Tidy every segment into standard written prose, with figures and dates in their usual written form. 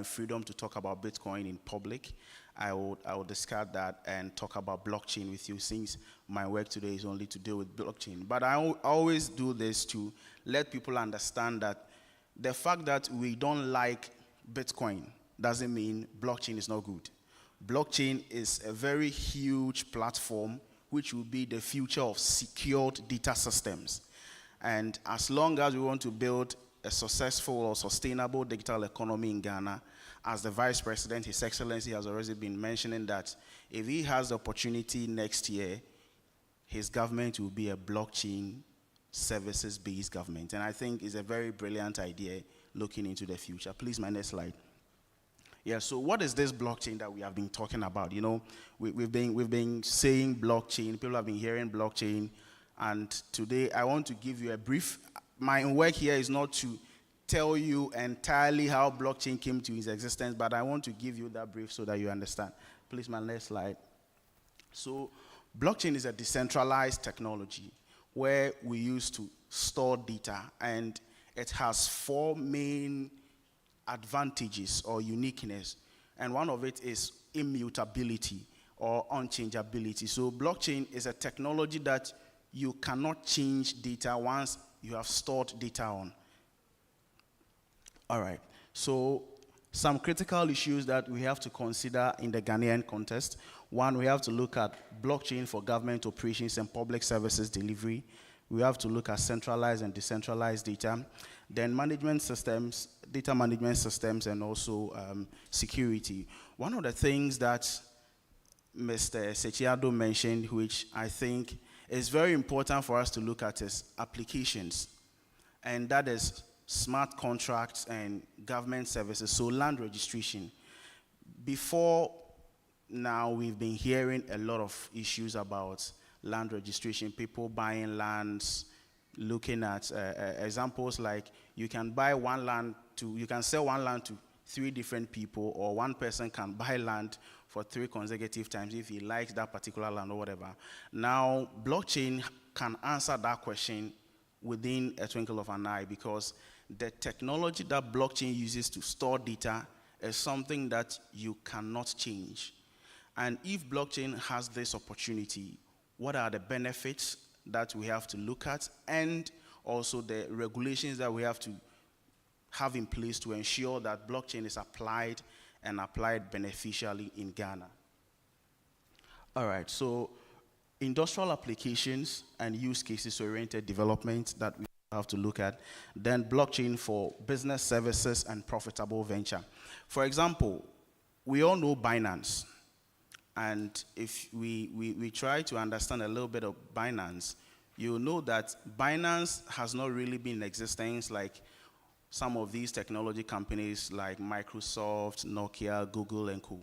and freedom to talk about Bitcoin in public, I will discuss that and talk about blockchain with you, since my work today is only to deal with blockchain. But I always do this to let people understand that the fact that we don't like Bitcoin doesn't mean blockchain is not good. Blockchain is a very huge platform which will be the future of secured data systems. And as long as we want to build a successful or sustainable digital economy in Ghana, as the Vice President, His Excellency, has already been mentioning that if he has the opportunity next year, his government will be a blockchain services-based government. And I think it's a very brilliant idea looking into the future. Please, my next slide. Yeah, so what is this blockchain that we have been talking about? You know, we've been saying blockchain, people have been hearing blockchain, and today I want to give you a brief. My work here is not to tell you entirely how blockchain came to its existence, but I want to give you that brief so that you understand. Please, my next slide. So blockchain is a decentralized technology where we use to store data, and it has four main advantages or uniqueness, and one of it is immutability or unchangeability. So blockchain is a technology that you cannot change data once you have stored data on. All right, so some critical issues that we have to consider in the Ghanaian context. One, we have to look at blockchain for government operations and public services delivery. We have to look at centralized and decentralized data. Then management systems, data management systems, and also security. One of the things that Mr. Sechiado mentioned, which I think is very important for us to look at, is applications. And that is smart contracts and government services, so land registration. Before now, we've been hearing a lot of issues about land registration, people buying lands, looking at examples like you can buy one land to, you can sell one land to 3 different people, or one person can buy land for 3 consecutive times if he likes that particular land or whatever. Now, blockchain can answer that question within a twinkle of an eye, because the technology that blockchain uses to store data is something that you cannot change. And if blockchain has this opportunity, what are the benefits that we have to look at, and also the regulations that we have to have in place to ensure that blockchain is applied and applied beneficially in Ghana. All right, so industrial applications and use cases-oriented development that we have to look at. Then blockchain for business services and profitable venture. For example, we all know Binance. And if we try to understand a little bit of Binance, you'll know that Binance has not really been in existence like some of these technology companies like Microsoft, Nokia, Google, and co.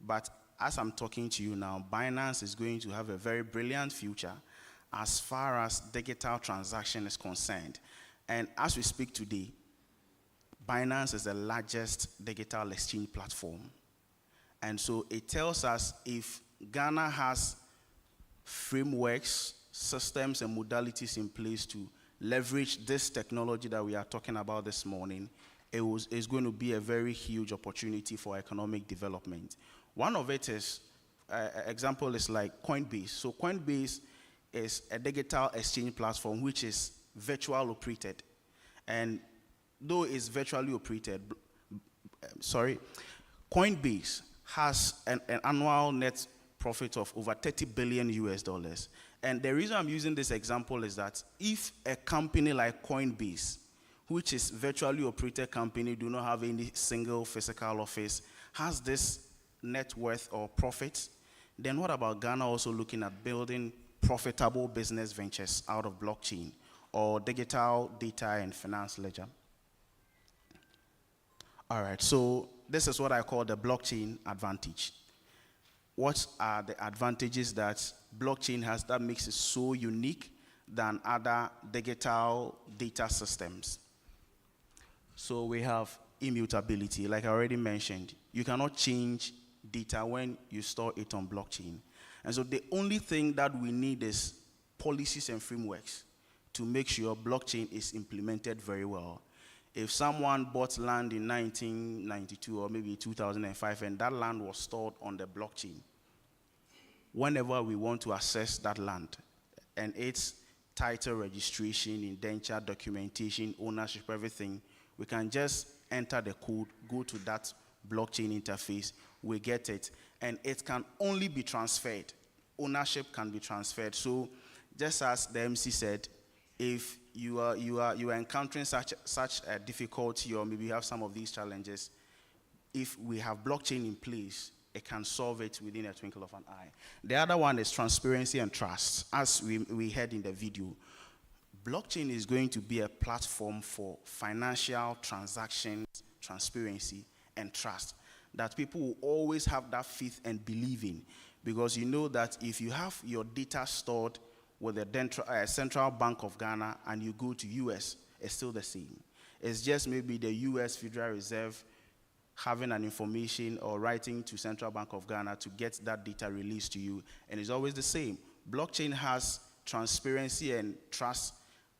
But as I'm talking to you now, Binance is going to have a very brilliant future as far as digital transaction is concerned. And as we speak today, Binance is the largest digital exchange platform. And so it tells us if Ghana has frameworks, systems, and modalities in place to leverage this technology that we are talking about this morning, it's going to be a very huge opportunity for economic development. One of it is, example is like Coinbase. So Coinbase is a digital exchange platform which is virtual operated. And though it's virtually operated, Coinbase has an annual net profit of over 30 billion US dollars. And the reason I'm using this example is that if a company like Coinbase, which is virtually operated company, do not have any single physical office, has this net worth or profit, then what about Ghana also looking at building profitable business ventures out of blockchain or digital data and finance ledger? All right, so this is what I call the blockchain advantage. What are the advantages that blockchain has that makes it so unique than other digital data systems? So we have immutability, like I already mentioned. You cannot change data when you store it on blockchain. And so the only thing that we need is policies and frameworks to make sure blockchain is implemented very well. If someone bought land in 1992 or maybe 2005 and that land was stored on the blockchain, whenever we want to access that land and its title registration, indenture, documentation, ownership, everything, we can just enter the code, go to that blockchain interface, we get it, and it can only be transferred. Ownership can be transferred. So just as the MC said, if you are encountering such a difficulty, or maybe you have some of these challenges, if we have blockchain in place, it can solve it within a twinkle of an eye. The other one is transparency and trust. As we heard in the video, blockchain is going to be a platform for financial transactions, transparency, and trust that people will always have that faith and believe in. Because you know that if you have your data stored with the Central Bank of Ghana and you go to US, it's still the same. It's just maybe the US Federal Reserve having an information or writing to Central Bank of Ghana to get that data released to you, and it's always the same. Blockchain has transparency and trust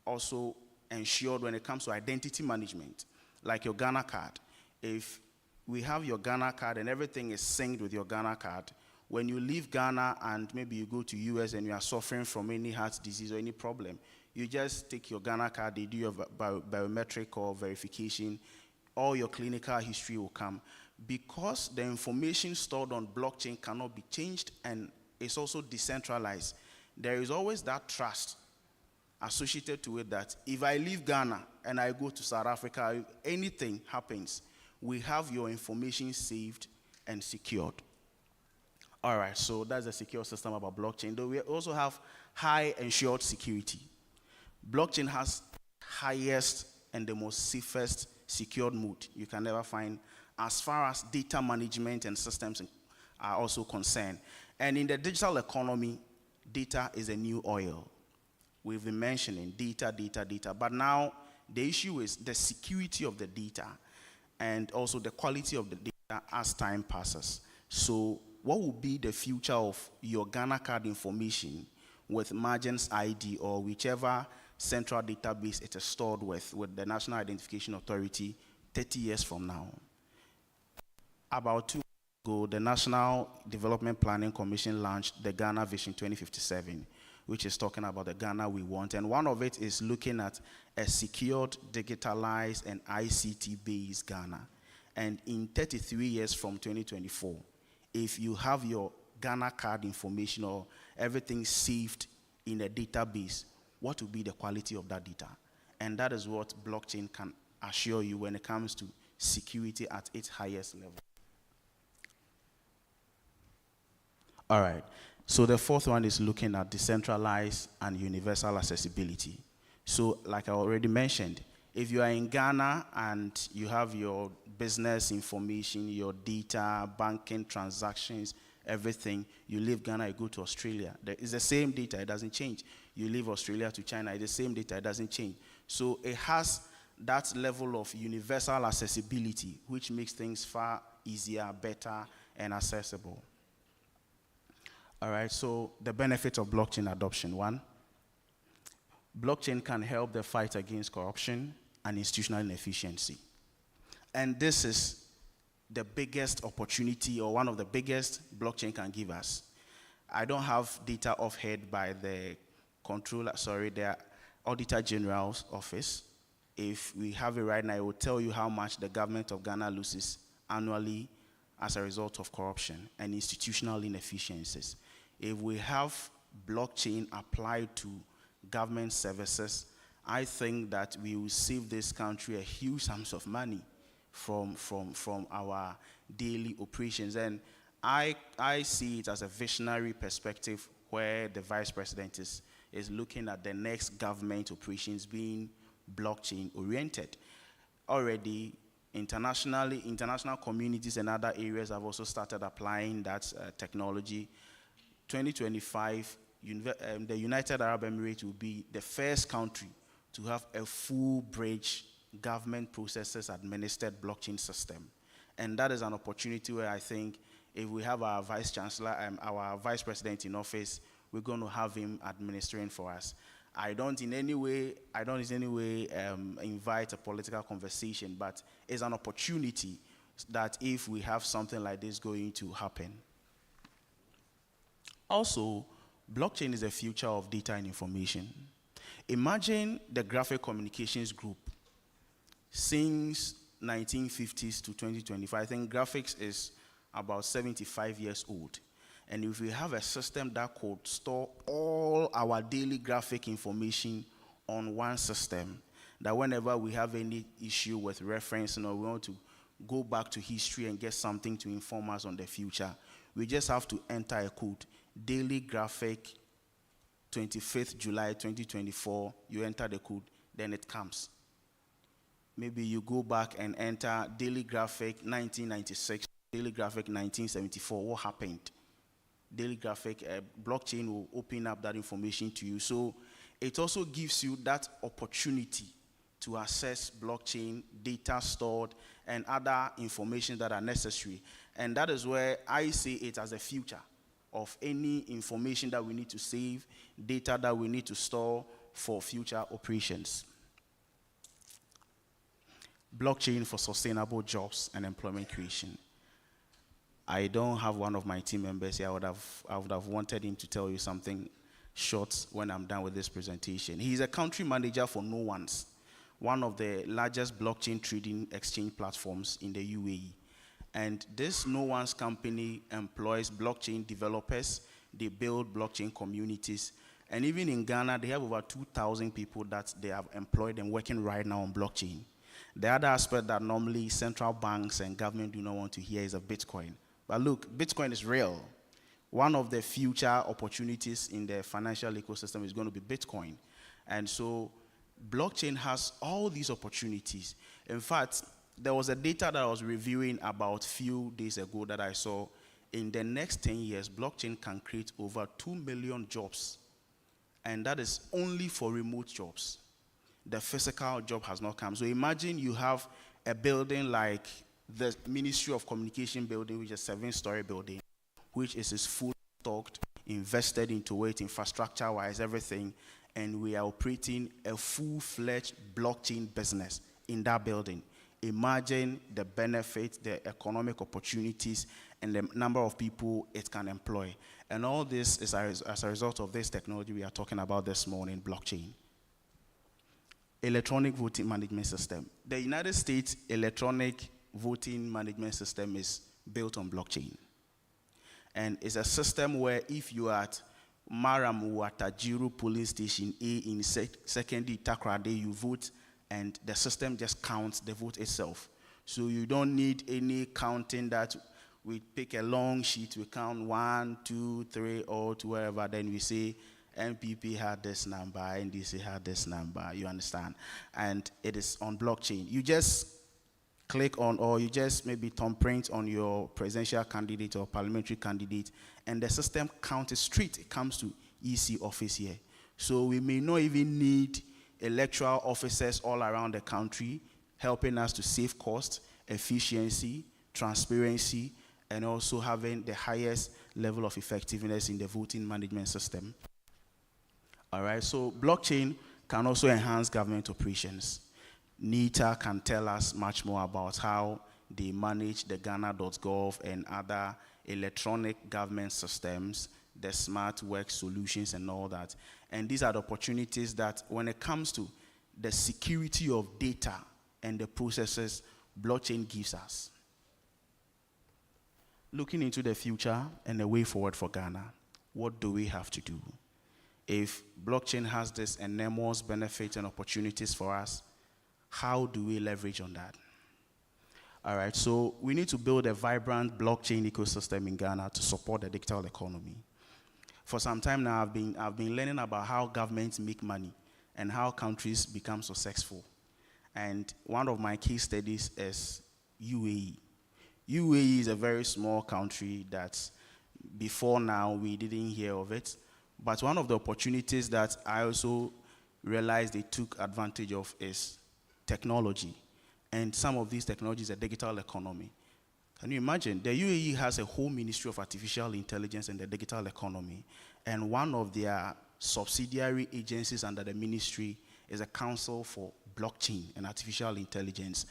also ensured when it comes to identity management, like your Ghana card. If we have your Ghana card and everything is synced with your Ghana card, when you leave Ghana and maybe you go to US and you are suffering from any heart disease or any problem, you just take your Ghana card, they do your biometric or verification, all your clinical history will come. Because the information stored on blockchain cannot be changed and it's also decentralized, there is always that trust associated to it that if I leave Ghana and I go to South Africa, if anything happens, we have your information saved and secured. All right, so that's a secure system about blockchain. Though we also have high ensured security. Blockchain has highest and the most safest secured mode you can never find as far as data management and systems are also concerned. And in the digital economy, data is a new oil. We've been mentioning data, but now the issue is the security of the data and also the quality of the data as time passes. So what will be the future of your Ghana card information with Margins ID or whichever central database it is stored with the National Identification Authority 30 years from now? About 2 years ago, the National Development Planning Commission launched the Ghana Vision 2057, which is talking about the Ghana we want. And one of it is looking at a secured, digitalized, and ICT-based Ghana. And in 33 years from 2024, if you have your Ghana card information or everything saved in a database, what will be the quality of that data? And that is what blockchain can assure you when it comes to security at its highest level. All right, so the fourth one is looking at decentralized and universal accessibility. So like I already mentioned, if you are in Ghana and you have your business information, your data, banking transactions, everything, you leave Ghana, you go to Australia. It's the same data, it doesn't change. You leave Australia to China, it's the same data, it doesn't change. So it has that level of universal accessibility, which makes things far easier, better, and accessible. All right, so the benefits of blockchain adoption. 1, blockchain can help the fight against corruption and institutional inefficiency. And this is the biggest opportunity or one of the biggest blockchain can give us. I don't have data offhand by the the Auditor General's office. If we have it right now, it will tell you how much the government of Ghana loses annually as a result of corruption and institutional inefficiencies. If we have blockchain applied to government services, I think that we will save this country a huge sums of money from our daily operations. And I see it as a visionary perspective where the Vice President is looking at the next government operations being blockchain oriented. Already, international communities and other areas have also started applying that technology. 2025, the United Arab Emirates will be the first country to have a full bridge government processes administered blockchain system. And that is an opportunity where I think if we have our Vice Chancellor and our Vice President in office, we're going to have him administering for us. I don't in any way invite a political conversation, but it's an opportunity that if we have something like this going to happen. Also, blockchain is the future of data and information. Imagine the graphic communications group since 1950s to 2025. I think graphics is about 75 years old. And if we have a system that could store all our daily graphic information on one system, that whenever we have any issue with reference, we want to go back to history and get something to inform us on the future, we just have to enter a code, daily graphic 25th July 2024, you enter the code, then it comes. Maybe you go back and enter daily graphic 1996, daily graphic 1974, what happened? Daily graphic, blockchain will open up that information to you. So it also gives you that opportunity to access blockchain, data stored, and other information that are necessary. And that is where I see it as a future of any information that we need to save, data that we need to store for future operations. Blockchain for sustainable jobs and employment creation. I don't have one of my team members here. I would have wanted him to tell you something short when I'm done with this presentation. He's a country manager for No One's, one of the largest blockchain trading exchange platforms in the UAE. And this No One's company employs blockchain developers. They build blockchain communities. And even in Ghana, they have over 2,000 people that they have employed and working right now on blockchain. The other aspect that normally central banks and government do not want to hear is of Bitcoin. But look, Bitcoin is real. One of the future opportunities in the financial ecosystem is going to be Bitcoin. And so blockchain has all these opportunities. In fact, there was a data that I was reviewing about a few days ago that I saw. In the next 10 years, blockchain can create over 2 million jobs. And that is only for remote jobs. The physical job has not come. So imagine you have a building like the Ministry of Communication building, which is a 7-story building, which is full stocked, invested into it, infrastructure-wise, everything, and we are operating a full-fledged blockchain business in that building. Imagine the benefits, the economic opportunities, and the number of people it can employ. And all this is as a result of this technology we are talking about this morning, blockchain. Electronic voting management system. The United States electronic voting management system is built on blockchain. And it's a system where if you are at Maramu Atajiru police station A in secondary Takrade, you vote and the system just counts the vote itself. So you don't need any counting that we pick a long sheet, we count 1, 2, 3, or to wherever, then we say MPP had this number, NDC had this number, you understand? And it is on blockchain. You just click on, or you just maybe thumbprint on your presidential candidate or parliamentary candidate, and the system counts straight. It comes to EC office here. So we may not even need electoral officers all around the country helping us to save cost, efficiency, transparency, and also having the highest level of effectiveness in the voting management system. All right, so blockchain can also enhance government operations. NITA can tell us much more about how they manage the Ghana.gov and other electronic government systems, the smart work solutions and all that. And these are the opportunities that when it comes to the security of data and the processes, blockchain gives us. Looking into the future and the way forward for Ghana, what do we have to do? If blockchain has this enormous benefits and opportunities for us, how do we leverage on that? All right, so we need to build a vibrant blockchain ecosystem in Ghana to support the digital economy. For some time now, I've been learning about how governments make money and how countries become successful. And one of my case studies is UAE. UAE is a very small country that before now we didn't hear of it. But one of the opportunities that I also realized they took advantage of is technology. And some of these technologies are digital economy. Can you imagine? The UAE has a whole Ministry of Artificial Intelligence and the digital economy. And one of their subsidiary agencies under the ministry is a Council for Blockchain and Artificial Intelligence.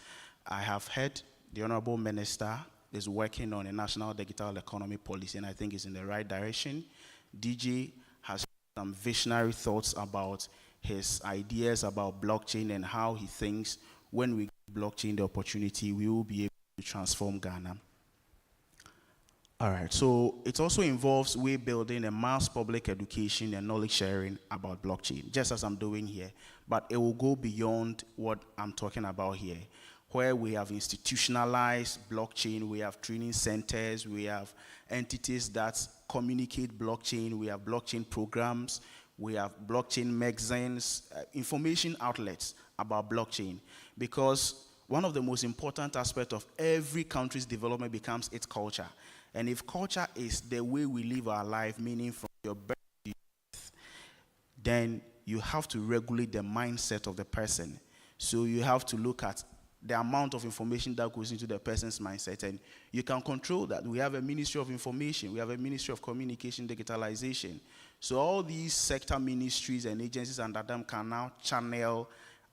I have heard the Honorable Minister is working on a national digital economy policy, and I think it's in the right direction. DJ has some visionary thoughts about his ideas about blockchain and how he thinks when we give blockchain the opportunity, we will be able to transform Ghana. All right, so it also involves we building a mass public education and knowledge sharing about blockchain, just as I'm doing here, but it will go beyond what I'm talking about here, where we have institutionalized blockchain, we have training centers, we have entities that communicate blockchain, we have blockchain programs, we have blockchain magazines, information outlets about blockchain, because one of the most important aspects of every country's development becomes its culture. And if culture is the way we live our life, meaning from your birth to death, then you have to regulate the mindset of the person. So you have to look at the amount of information that goes into the person's mindset, and you can control that. We have a Ministry of Information, we have a Ministry of Communication, Digitalization. So all these sector ministries and agencies under them can now channel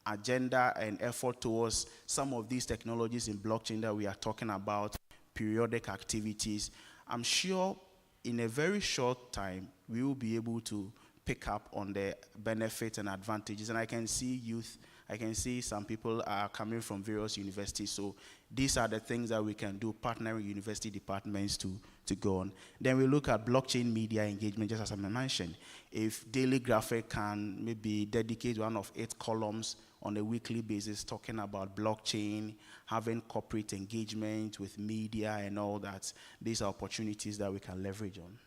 agenda and effort towards some of these technologies in blockchain that we are talking about, periodic activities. I'm sure in a very short time, we will be able to pick up on the benefits and advantages. And I can see youth, I can see some people are coming from various universities. So these are the things that we can do, partnering university departments to go on. Then we look at blockchain media engagement, just as I mentioned. If Daily Graphic can maybe dedicate one of 8 columns on a weekly basis talking about blockchain, having corporate engagement with media and all that, these are opportunities that we can leverage on.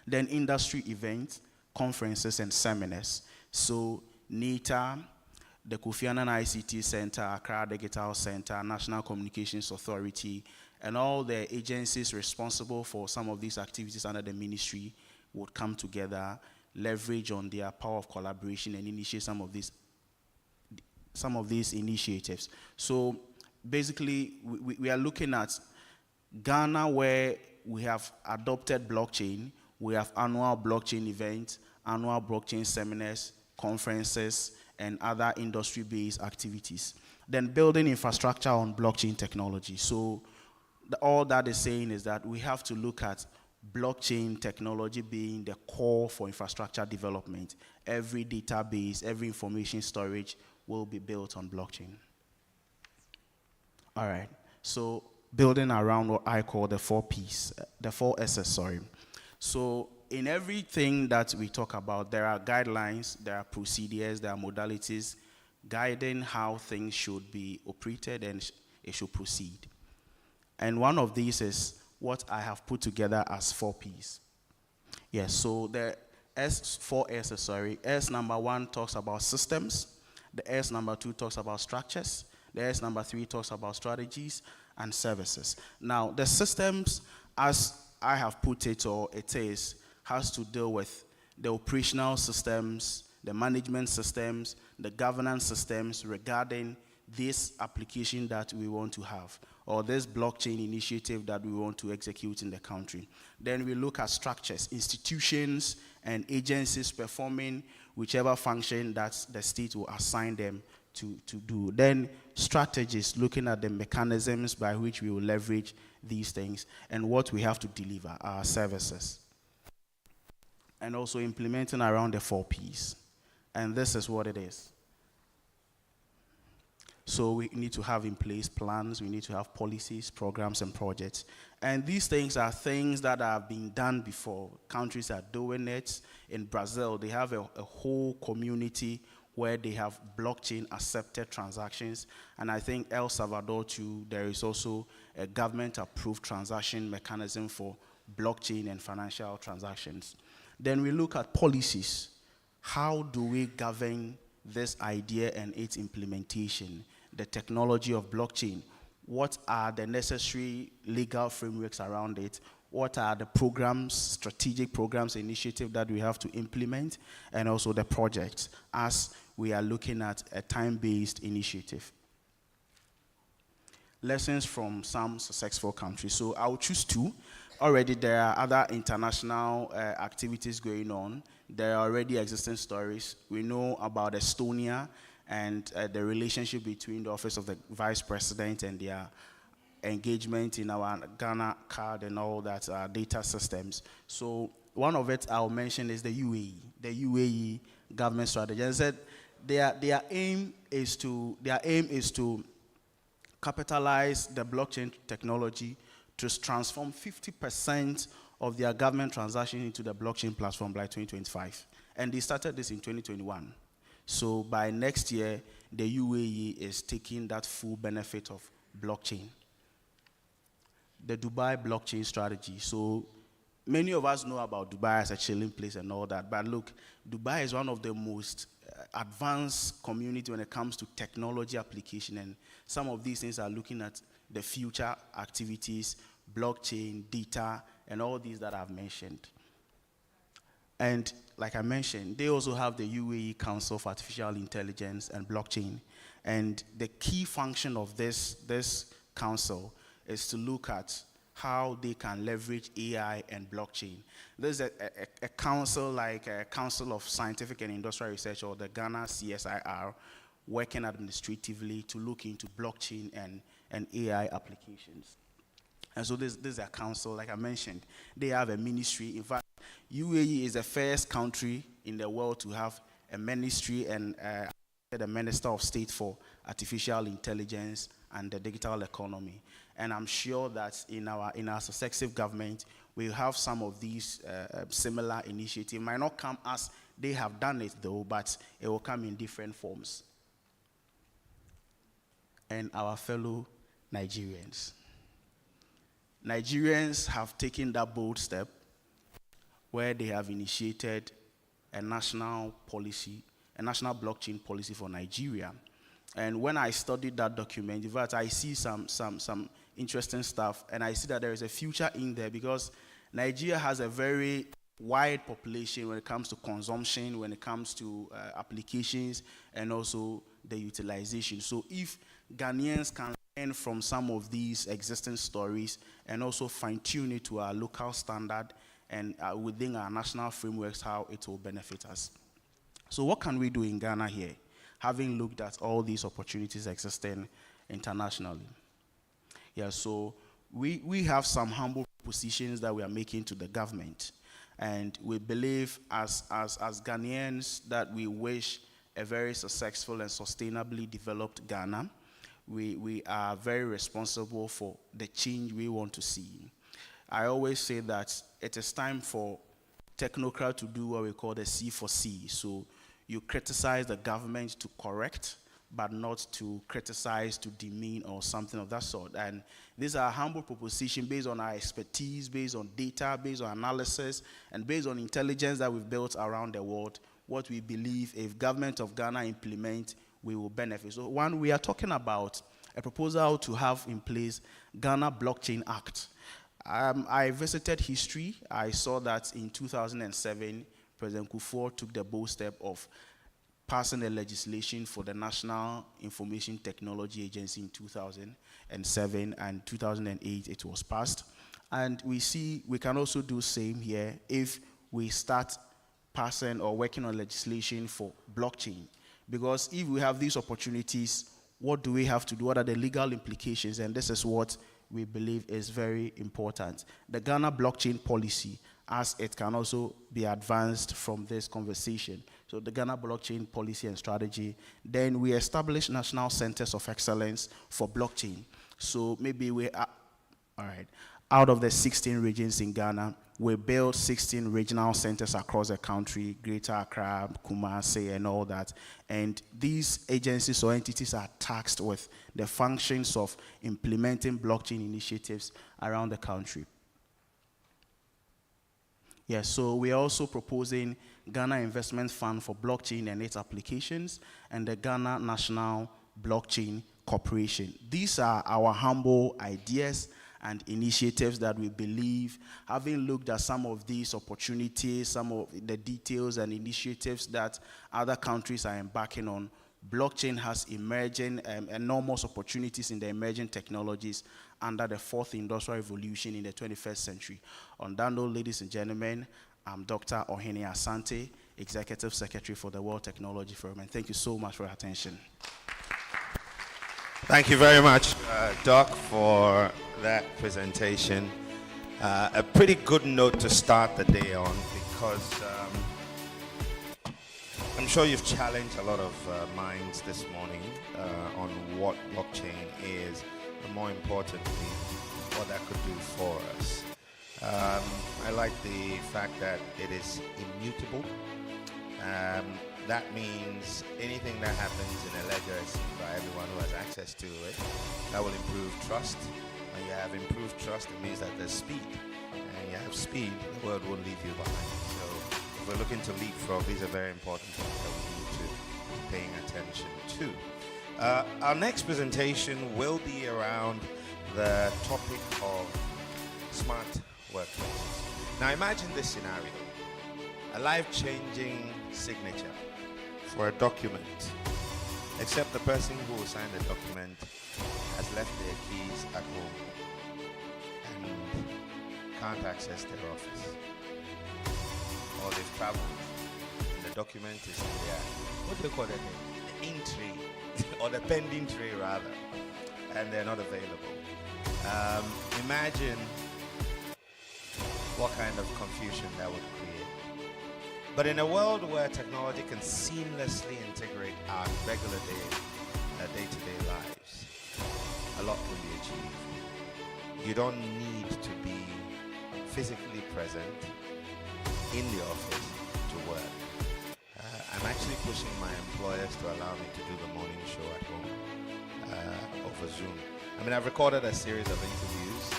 Then industry events, conferences and seminars. So NITA, the Kofi Annan ICT Center, Accra Digital Center, National Communications Authority, and all the agencies responsible for some of these activities under the ministry would come together, leverage on their power of collaboration and initiate some of these initiatives. So basically, we are looking at Ghana, where we have adopted blockchain. We have annual blockchain events, annual blockchain seminars, conferences, and other industry-based activities. Then building infrastructure on blockchain technology. So all that is saying is that we have to look at blockchain technology being the core for infrastructure development. Every database, every information storage will be built on blockchain. All right, so building around what I call the 4 Ps, the 4 S's, sorry. So in everything that we talk about, there are guidelines, there are procedures, there are modalities guiding how things should be operated and it should proceed. And one of these is what I have put together as 4 Ps. Yes, so the S4 S's, sorry. S number 1 talks about systems. The S number 2 talks about structures. The S number 3 talks about strategies and services. Now, the systems, as I have put it, or it is, has to deal with the operational systems, the management systems, the governance systems regarding this application that we want to have, or this blockchain initiative that we want to execute in the country. Then we look at structures, institutions and agencies performing whichever function that the state will assign them to do. Then strategies, looking at the mechanisms by which we will leverage these things and what we have to deliver, our services. And also implementing around the 4 Ps. And this is what it is. So we need to have in place plans, we need to have policies, programs, and projects. And these things are things that have been done before. Countries are doing it. In Brazil, they have a whole community where they have blockchain accepted transactions. And I think El Salvador too, there is also a government approved transaction mechanism for blockchain and financial transactions. Then we look at policies. How do we govern this idea and its implementation, the technology of blockchain? What are the necessary legal frameworks around it? What are the programs, strategic programs, initiatives that we have to implement, and also the projects as we are looking at a time-based initiative? lessons from some successful countries. So I'll choose two. Already there are other international activities going on. There are already existing stories. We know about Estonia and the relationship between the Office of the Vice President and their engagement in our Ghana card and all that data systems. So one of it I'll mention is the UAE government strategy. As I said, their aim is to capitalize the blockchain technology to transform 50% of their government transactions into the blockchain platform by 2025. And they started this in 2021. So by next year, the UAE is taking that full benefit of blockchain. The Dubai blockchain strategy. So many of us know about Dubai as a chilling place and all that, but look, Dubai is one of the most advanced community when it comes to technology application, and some of these things are looking at the future activities, blockchain, data, and all these that I've mentioned. And like I mentioned, they also have the UAE Council for Artificial Intelligence and Blockchain. And the key function of this council is to look at how they can leverage AI and blockchain. There's a council like a Council of Scientific and Industrial Research, or the Ghana CSIR, working administratively to look into blockchain and AI applications. And so this is a council, like I mentioned. They have a ministry. In fact, UAE is the first country in the world to have a ministry and the Minister of State for Artificial Intelligence and the Digital Economy. And I'm sure that in our successive government, we'll have some of these similar initiatives. It might not come as they have done it, though, but it will come in different forms. And our fellow Nigerians. Nigerians have taken that bold step where they have initiated a national policy, a national blockchain policy for Nigeria. And when I studied that document, in fact, I see some interesting stuff, and I see that there is a future in there because Nigeria has a very wide population when it comes to consumption, when it comes to applications, and also the utilization. So if Ghanaians can learn from some of these existing stories and also fine-tune it to our local standard and within our national frameworks, how it will benefit us. So what can we do in Ghana here, having looked at all these opportunities existing internationally? Yeah, so we have some humble positions that we are making to the government. And we believe as Ghanaians that we wish a very successful and sustainably developed Ghana. We are very responsible for the change we want to see. I always say that it is time for technocrats to do what we call the C for C. So you criticize the government to correct, but not to criticize, to demean, or something of that sort. And these are humble propositions based on our expertise, based on data, based on analysis, and based on intelligence that we've built around the world, what we believe if government of Ghana implement, we will benefit. So one, we are talking about a proposal to have in place Ghana Blockchain Act. I visited history. I saw that in 2007, President Kufuor took the bold step of passing the legislation for the National Information Technology Agency in 2007, and 2008 it was passed. And we see we can also do same here if we start passing or working on legislation for blockchain. Because if we have these opportunities, what do we have to do? What are the legal implications? And this is what we believe is very important. The Ghana blockchain policy, as it can also be advanced from this conversation. So the Ghana blockchain policy and strategy. Then we establish national centers of excellence for blockchain. So maybe we are, all right, out of the 16 regions in Ghana, we build 16 regional centers across the country, Greater Accra, Kumasi, and all that. And these agencies or entities are tasked with the functions of implementing blockchain initiatives around the country. Yes, so we are also proposing Ghana Investment Fund for blockchain and its applications, and the Ghana National Blockchain Corporation. These are our humble ideas and initiatives that we believe, having looked at some of these opportunities, some of the details and initiatives that other countries are embarking on, blockchain has emerging enormous opportunities in the emerging technologies under the fourth industrial revolution in the 21st century. On that note, ladies and gentlemen, I'm Dr. Ohene Asante, Executive Secretary for the World Technology Forum, and thank you so much for your attention. Thank you very much, Doc, for that presentation. A pretty good note to start the day on, because I'm sure you've challenged a lot of minds this morning on what blockchain is, but more importantly, what that could do for us. I like the fact that it is immutable. That means anything that happens in a ledger is seen by everyone who has access to it. That will improve trust. When you have improved trust, it means that there's speed. And you have speed, the world won't leave you behind. So if we're looking to leapfrog, these are very important things that we need to be paying attention to. Our next presentation will be around the topic of smart workplaces. Now imagine this scenario: a life-changing signature for a document, except the person who will sign the document has left their keys at home and can't access their office, or they've traveled and the document is in their, what do they call that thing? The ink tray, or the pending tray rather, and they're not available. Imagine what kind of confusion that would create. But in a world where technology can seamlessly integrate our regular day-to-day lives, a lot can be achieved. You don't need to be physically present in the office to work. I'm actually pushing my employers to allow me to do the morning show at home over Zoom. I mean, I've recorded a series of interviews,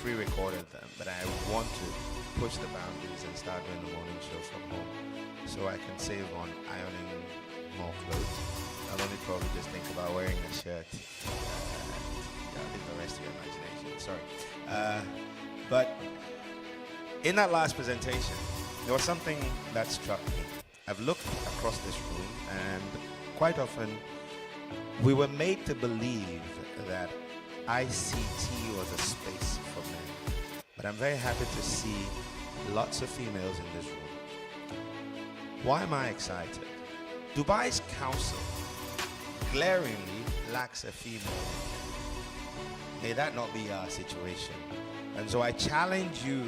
pre-recorded them, but I want to push the boundaries and start doing the morning show from home, so I can save on ironing more clothes. I'll only probably just think about wearing a shirt. I'll leave the rest to your imagination, sorry. But in that last presentation, there was something that struck me. I've looked across this room, and quite often we were made to believe that ICT was a space for men. But I'm very happy to see lots of females in this room. Why am I excited? Dubai's council glaringly lacks a female. May that not be our situation. And so I challenge you,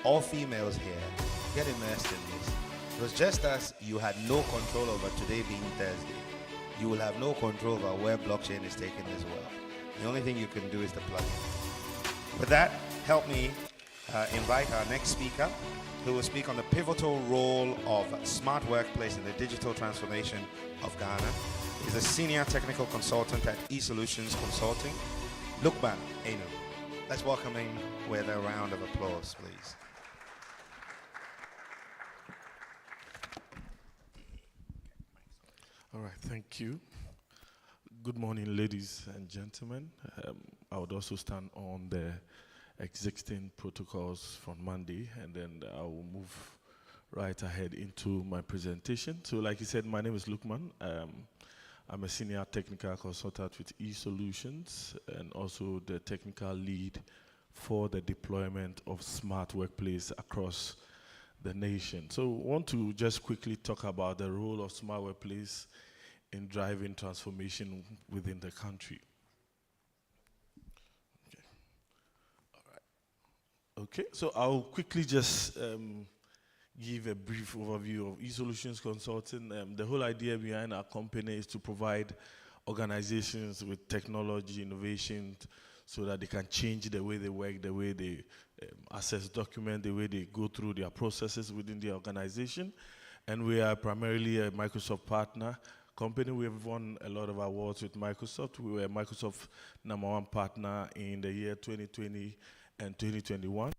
all females here, get immersed in this. Because just as you had no control over today being Thursday, you will have no control over where blockchain is taken as well. The only thing you can do is to plug in. With that, help me invite our next speaker, who will speak on the pivotal role of smart workplace in the digital transformation of Ghana. He's a senior technical consultant at eSolutions Consulting, Lukman Enu. Let's welcome him with a round of applause, please. All right, thank you. Good morning, ladies and gentlemen. I would also stand on the existing protocols from Monday, and then I will move right ahead into my presentation. So like you said, my name is Lukman. I'm a senior technical consultant with eSolutions, and also the technical lead for the deployment of smart workplace across the nation. So I want to just quickly talk about the role of smart workplace in driving transformation within the country. Okay. All right. Okay, so I'll quickly just give a brief overview of eSolutions Consulting. The whole idea behind our company is to provide organizations with technology innovation so that they can change the way they work, the way they access documents, the way they go through their processes within the organization. And we are primarily a Microsoft partner company. We have won a lot of awards with Microsoft. We were Microsoft #1 partner in the year 2020 and 2021.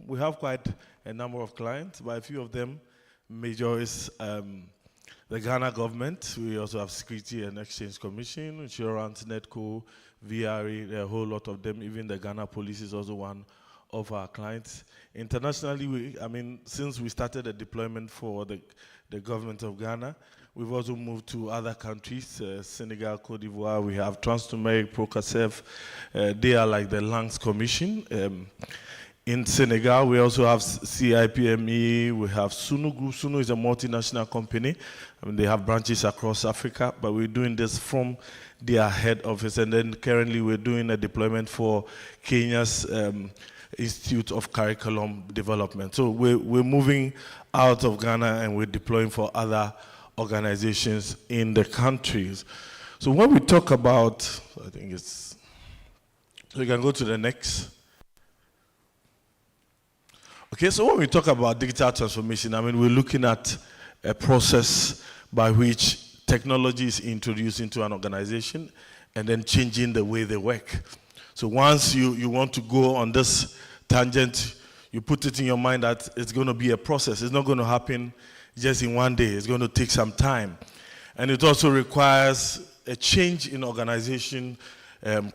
We have quite a number of clients, but a few of them major is the Ghana government. We also have Security and Exchange Commission, Insurance, NETCO, VRA, there are a whole lot of them. Even the Ghana Police is also one of our clients. Internationally, since we started the deployment for the government of Ghana, We've also moved to other countries, Senegal, Cote d'Ivoire. We have Transnumeric, Procasef. They are like the Lands Commission. In Senegal, we also have CIPME. We have Sunu Group. Sunu is a multinational company. I mean, they have branches across Africa, but we're doing this from their head office. And then currently we're doing a deployment for Kenya's Institute of Curriculum Development. So we're moving out of Ghana and we're deploying for other organizations in the countries. So when we talk about, I think it's, so you can go to the next. Okay, so when we talk about digital transformation, I mean, we're looking at a process by which technology is introduced into an organization and then changing the way they work. So once you want to go on this tangent, you put it in your mind that it's going to be a process. It's not going to happen just in one day. It's going to take some time. And it also requires a change in organization,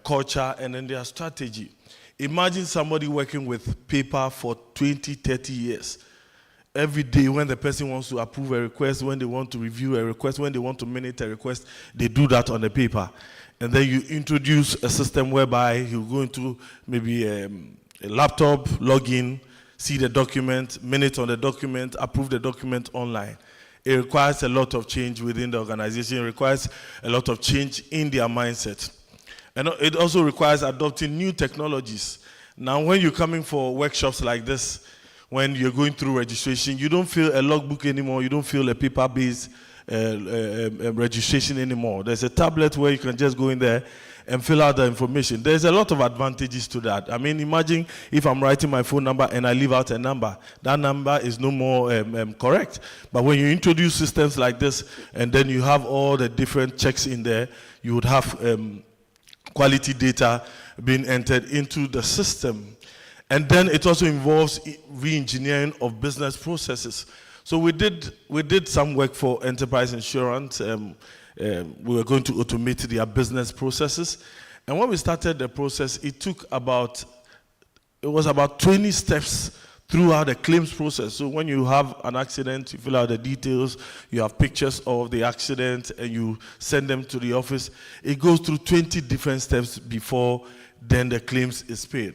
culture, and then their strategy. Imagine somebody working with paper for 20, 30 years. Every day when the person wants to approve a request, when they want to review a request, when they want to minute a request, they do that on the paper. And then you introduce a system whereby you go into maybe a laptop, log in, see the document, minute on the document, approve the document online. It requires a lot of change within the organization. It requires a lot of change in their mindset. And it also requires adopting new technologies. Now, when you're coming for workshops like this, when you're going through registration, you don't feel a logbook anymore. You don't feel a paper-based registration anymore. There's a tablet where you can just go in there and fill out the information. There's a lot of advantages to that. I mean, imagine if I'm writing my phone number and I leave out a number. That number is no more correct. But when you introduce systems like this, and then you have all the different checks in there, you would have quality data being entered into the system. And then it also involves re-engineering of business processes. So we did some work for enterprise insurance. We were going to automate their business processes. And when we started the process, it was about 20 steps throughout the claims process. So when you have an accident, you fill out the details, you have pictures of the accident, and you send them to the office. It goes through 20 different steps before then the claims is paid.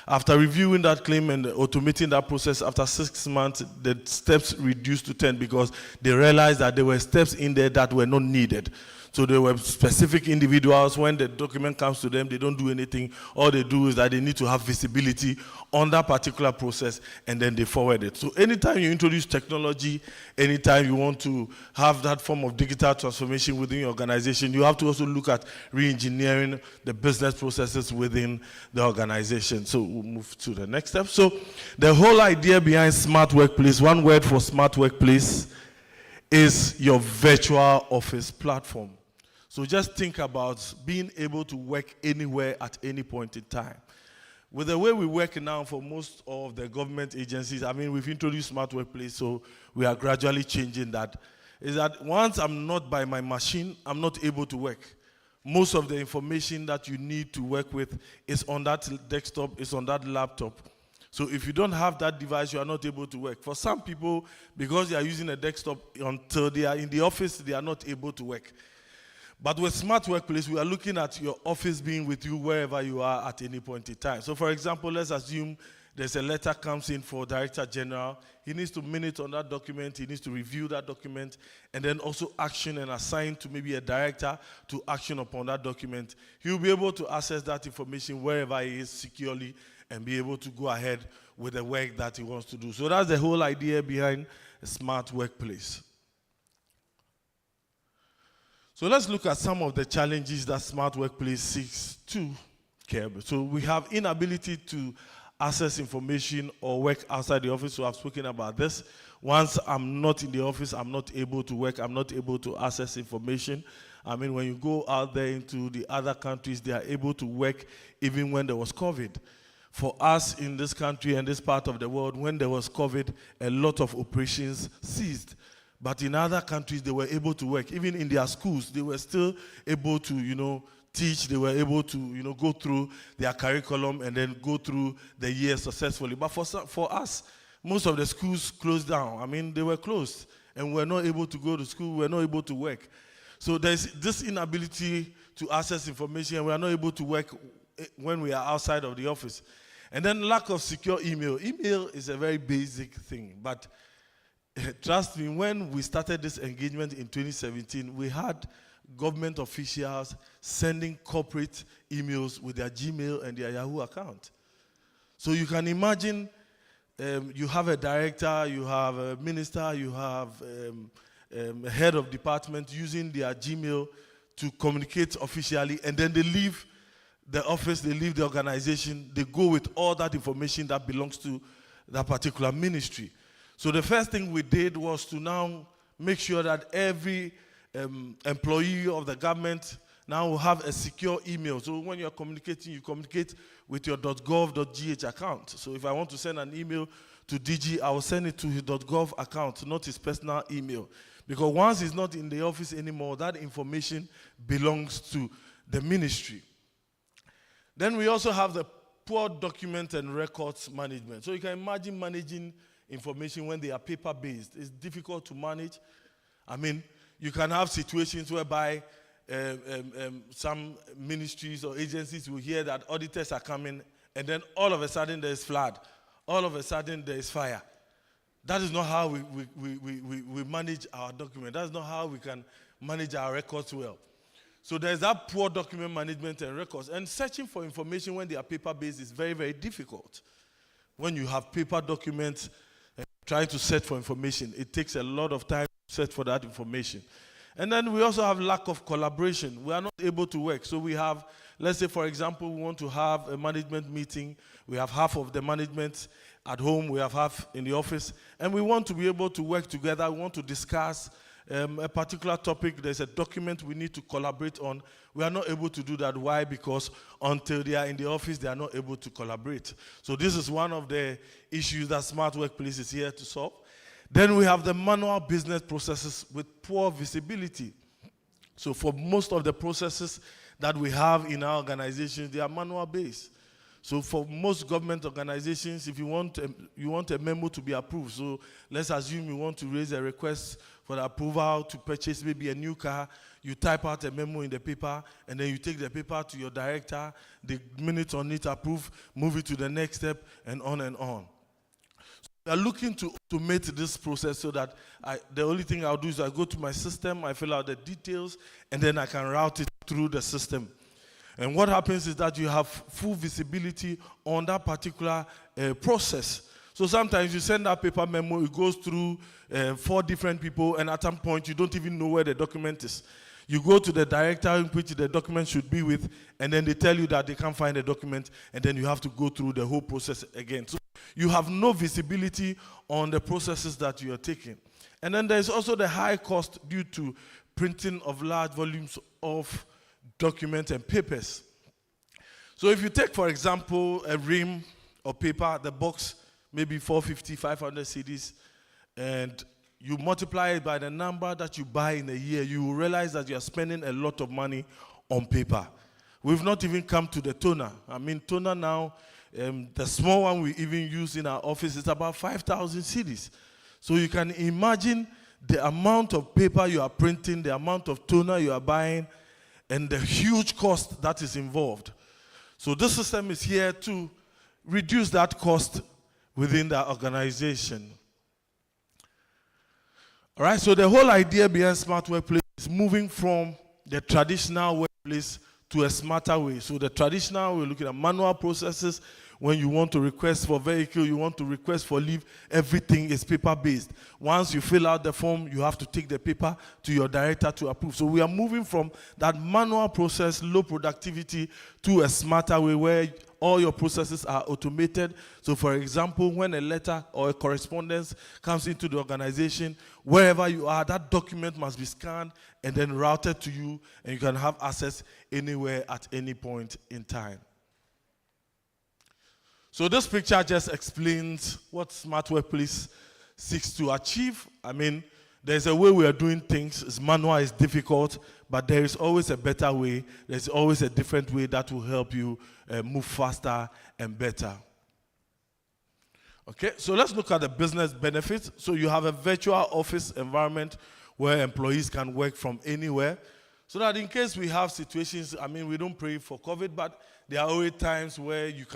After reviewing that claim and automating that process, after 6 months, the steps reduced to 10 because they realized that there were steps in there that were not needed. So there were specific individuals, when the document comes to them, they don't do anything. All they do is that they need to have visibility on that particular process, and then they forward it. So anytime you introduce technology, anytime you want to have that form of digital transformation within your organization, you have to also look at re-engineering the business processes within the organization. So we'll move to the next step. So the whole idea behind Smart Workplace, one word for Smart Workplace, is your virtual office platform. So just think about being able to work anywhere at any point in time. With the way we work now for most of the government agencies, I mean, we've introduced Smart Workplace, so we are gradually changing that. Is that once I'm not by my machine, I'm not able to work. Most of the information that you need to work with is on that desktop, is on that laptop. So if you don't have that device, you are not able to work. For some people, because they are using a desktop until they are in the office, they are not able to work. But with Smart Workplace, we are looking at your office being with you wherever you are at any point in time. So for example, let's assume there's a letter comes in for Director General. He needs to minute on that document. He needs to review that document and then also action and assign to maybe a director to action upon that document. He will be able to access that information wherever he is securely and be able to go ahead with the work that he wants to do. So that's the whole idea behind a Smart Workplace. So let's look at some of the challenges that Smart Workplace seeks to curb. So we have inability to access information or work outside the office. So I've spoken about this. Once I'm not in the office, I'm not able to work. I'm not able to access information. I mean, when you go out there into the other countries, they are able to work even when there was COVID. For us in this country and this part of the world, when there was COVID, a lot of operations ceased. But in other countries, they were able to work. Even in their schools, they were still able to, teach. They were able to, go through their curriculum and then go through the year successfully. But for us, most of the schools closed down. I mean, they were closed. and we're not able to go to school, we're not able to work. So there's this inability to access information, and we are not able to work when we are outside of the office. And then lack of secure email. Email is a very basic thing, but trust me, when we started this engagement in 2017, we had government officials sending corporate emails with their Gmail and their Yahoo account. So you can imagine you have a director, you have a minister, you have a head of department using their Gmail to communicate officially, and then they leave the office, they leave the organization, they go with all that information that belongs to that particular ministry. So the first thing we did was to now make sure that every employee of the government now will have a secure email. So when you're communicating, you communicate with your .gov.gh account. So if I want to send an email to DG, I will send it to his .gov account, not his personal email. Because once he's not in the office anymore, that information belongs to the ministry. Then we also have the poor document and records management. So you can imagine managing information when they are paper-based. It's difficult to manage. I mean, you can have situations whereby some ministries or agencies will hear that auditors are coming, and then all of a sudden there is flood. All of a sudden there is fire. That is not how we manage our document. That's not how we can manage our records well. So there's that poor document management and records. And searching for information when they are paper-based is very, very difficult. When you have paper documents and trying to search for information, it takes a lot of time to search for that information. And then we also have lack of collaboration. We are not able to work. So we have, let's say, for example, we want to have a management meeting. We have half of the management at home. We have half in the office. And we want to be able to work together. We want to discuss a particular topic. There's a document we need to collaborate on. We are not able to do that. Why? Because until they are in the office, they are not able to collaborate. So this is one of the issues that Smart Workplace is here to solve. Then we have the manual business processes with poor visibility. So for most of the processes that we have in our organizations, they are manual based. So for most government organizations, if you want a memo to be approved, so let's assume you want to raise a request for the approval to purchase maybe a new car, you type out a memo in the paper, and then you take the paper to your director, the minutes on it approved, move it to the next step, and on and on. We are looking to automate this process so that the only thing I'll do is I go to my system, I fill out the details, and then I can route it through the system. And what happens is that you have full visibility on that particular process. So sometimes you send that paper memo, it goes through 4 different people, and at some point you don't even know where the document is. You go to the director in which the document should be with, and then they tell you that they can't find the document, and then you have to go through the whole process again. So you have no visibility on the processes that you are taking. And then there's also the high cost due to printing of large volumes of documents and papers. So if you take, for example, a ream of paper, the box, maybe 450, 500 CDs, and you multiply it by the number that you buy in a year, you will realize that you are spending a lot of money on paper. We've not even come to the toner. I mean, toner now, the small one we even use in our office is about 5,000 CDs. So you can imagine the amount of paper you are printing, the amount of toner you are buying, and the huge cost that is involved. So this system is here to reduce that cost within the organization. All right, so the whole idea behind Smart Workplace is moving from the traditional workplace to a smarter way. So the traditional, we're looking at manual processes. When you want to request for vehicle, you want to request for leave, everything is paper-based. Once you fill out the form, you have to take the paper to your director to approve. So we are moving from that manual process, low productivity, to a smarter way where all your processes are automated. So for example, when a letter or a correspondence comes into the organization, wherever you are, that document must be scanned and then routed to you, and you can have access anywhere at any point in time. So this picture just explains what Smart Workplace seeks to achieve. I mean, there's a way we are doing things. It's manual, it's difficult, but there is always a better way. There's always a different way that will help you move faster and better. Okay, so let's look at the business benefits. So you have a virtual office environment where employees can work from anywhere. So that in case we have situations, I mean, we don't pray for COVID, but there are always times where you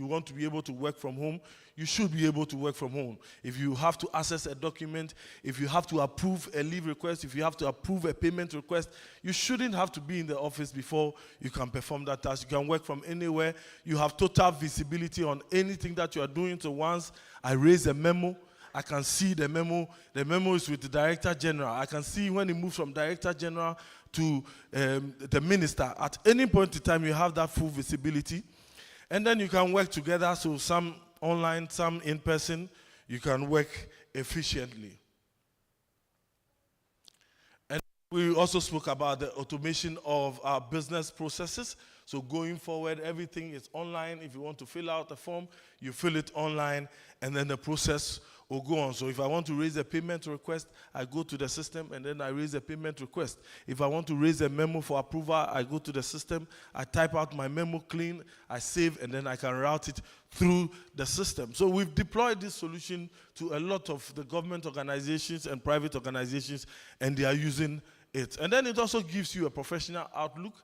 want to be able to work from home. You should be able to work from home. If you have to access a document, if you have to approve a leave request, if you have to approve a payment request, you shouldn't have to be in the office before you can perform that task. You can work from anywhere. You have total visibility on anything that you are doing. So once I raise a memo, I can see the memo. The memo is with the Director General. I can see when it moves from Director General to the minister. At any point in time, you have that full visibility. And then you can work together, so some online, some in person. You can work efficiently. And we also spoke about the automation of our business processes. So going forward, everything is online. If you want to fill out a form, you fill it online, and then the process will go on. So if I want to raise a payment request, I go to the system, and then I raise a payment request. If I want to raise a memo for approval, I go to the system, I type out my memo clean, I save, and then I can route it through the system. So we've deployed this solution to a lot of the government organizations and private organizations, and they are using it. And then it also gives you a professional outlook.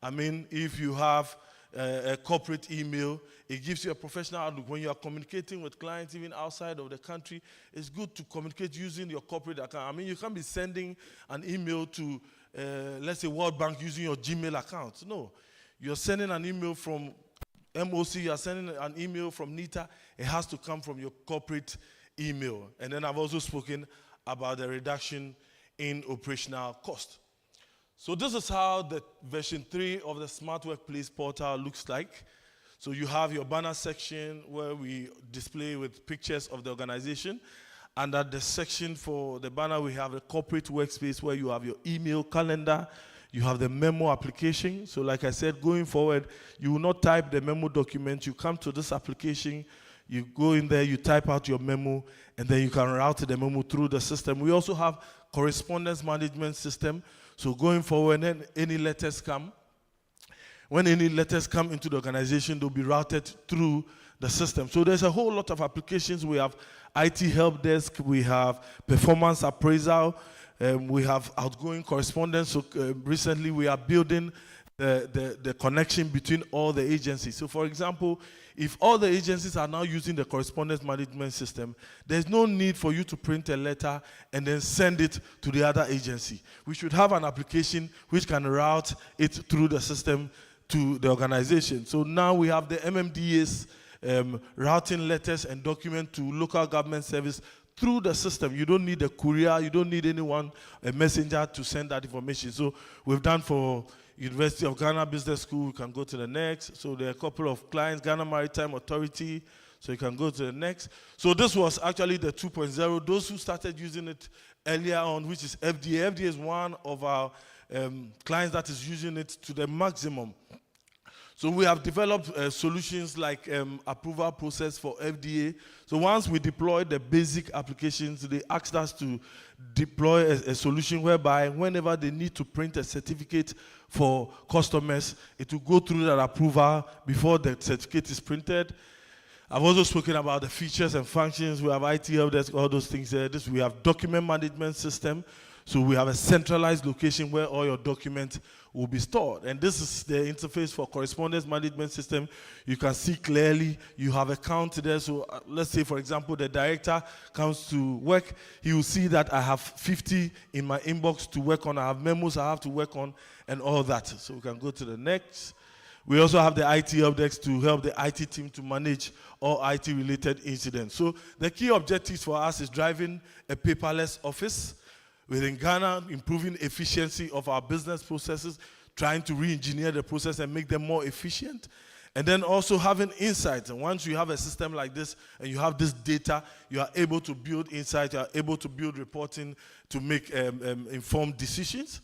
I mean, if you have a corporate email, it gives you a professional outlook. When you are communicating with clients even outside of the country, it's good to communicate using your corporate account. I mean, you can't be sending an email to, let's say, World Bank using your Gmail account. No. You're sending an email from MOC, you're sending an email from NITA. It has to come from your corporate email. And then I've also spoken about the reduction in operational cost. So this is how the version 3 of the Smart Workplace portal looks like. So you have your banner section where we display with pictures of the organization. And at the section for the banner, we have a corporate workspace where you have your email calendar, you have the memo application. So like I said, going forward, you will not type the memo document. You come to this application, you go in there, you type out your memo, and then you can route the memo through the system. We also have correspondence management system. So going forward, when any letters come, into the organization, they'll be routed through the system. So there's a whole lot of applications. We have IT help desk, we have performance appraisal, we have outgoing correspondence. So recently we are building the connection between all the agencies. So for example, if all the agencies are now using the correspondence management system, there's no need for you to print a letter and then send it to the other agency. We should have an application which can route it through the system to the organization. So now we have the MMDA's routing letters and documents to local government service through the system. You don't need a courier, you don't need anyone, a messenger to send that information. So we've done for University of Ghana Business School. We can go to the next. So there are a couple of clients, Ghana Maritime Authority. So you can go to the next. So this was actually the 2.0. Those who started using it earlier on, which is FDA. FDA is one of our clients that is using it to the maximum. So we have developed solutions like approval process for FDA. So once we deployed the basic applications, they asked us to deploy a solution whereby whenever they need to print a certificate for customers, it will go through that approval before the certificate is printed. I've also spoken about the features and functions. We have IT help desk, all those things there. We have document management system. So we have a centralized location where all your documents will be stored. And this is the interface for correspondence management system. You can see clearly you have a count there. So let's say, for example, the director comes to work. He will see that I have 50 in my inbox to work on. I have memos I have to work on and all that. So we can go to the next. We also have the IT help desk to help the IT team to manage all IT-related incidents. So the key objectives for us is driving a paperless office within Ghana, improving efficiency of our business processes, trying to re-engineer the process and make them more efficient, and then also having insights. And once you have a system like this and you have this data, you are able to build insights, you are able to build reporting to make informed decisions.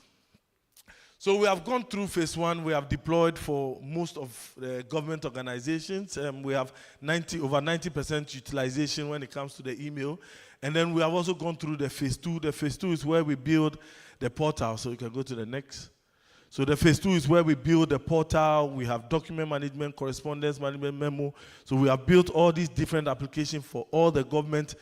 So we have gone through phase 1. We have deployed for most of the government organizations. We have over 90% utilization when it comes to the email. And then we have also gone through the phase 2. The phase 2 is where we build the portal. So you can go to the next. So the phase 2 is where we build a portal, we have document management, correspondence management, memo. So we have built all these different applications for all the government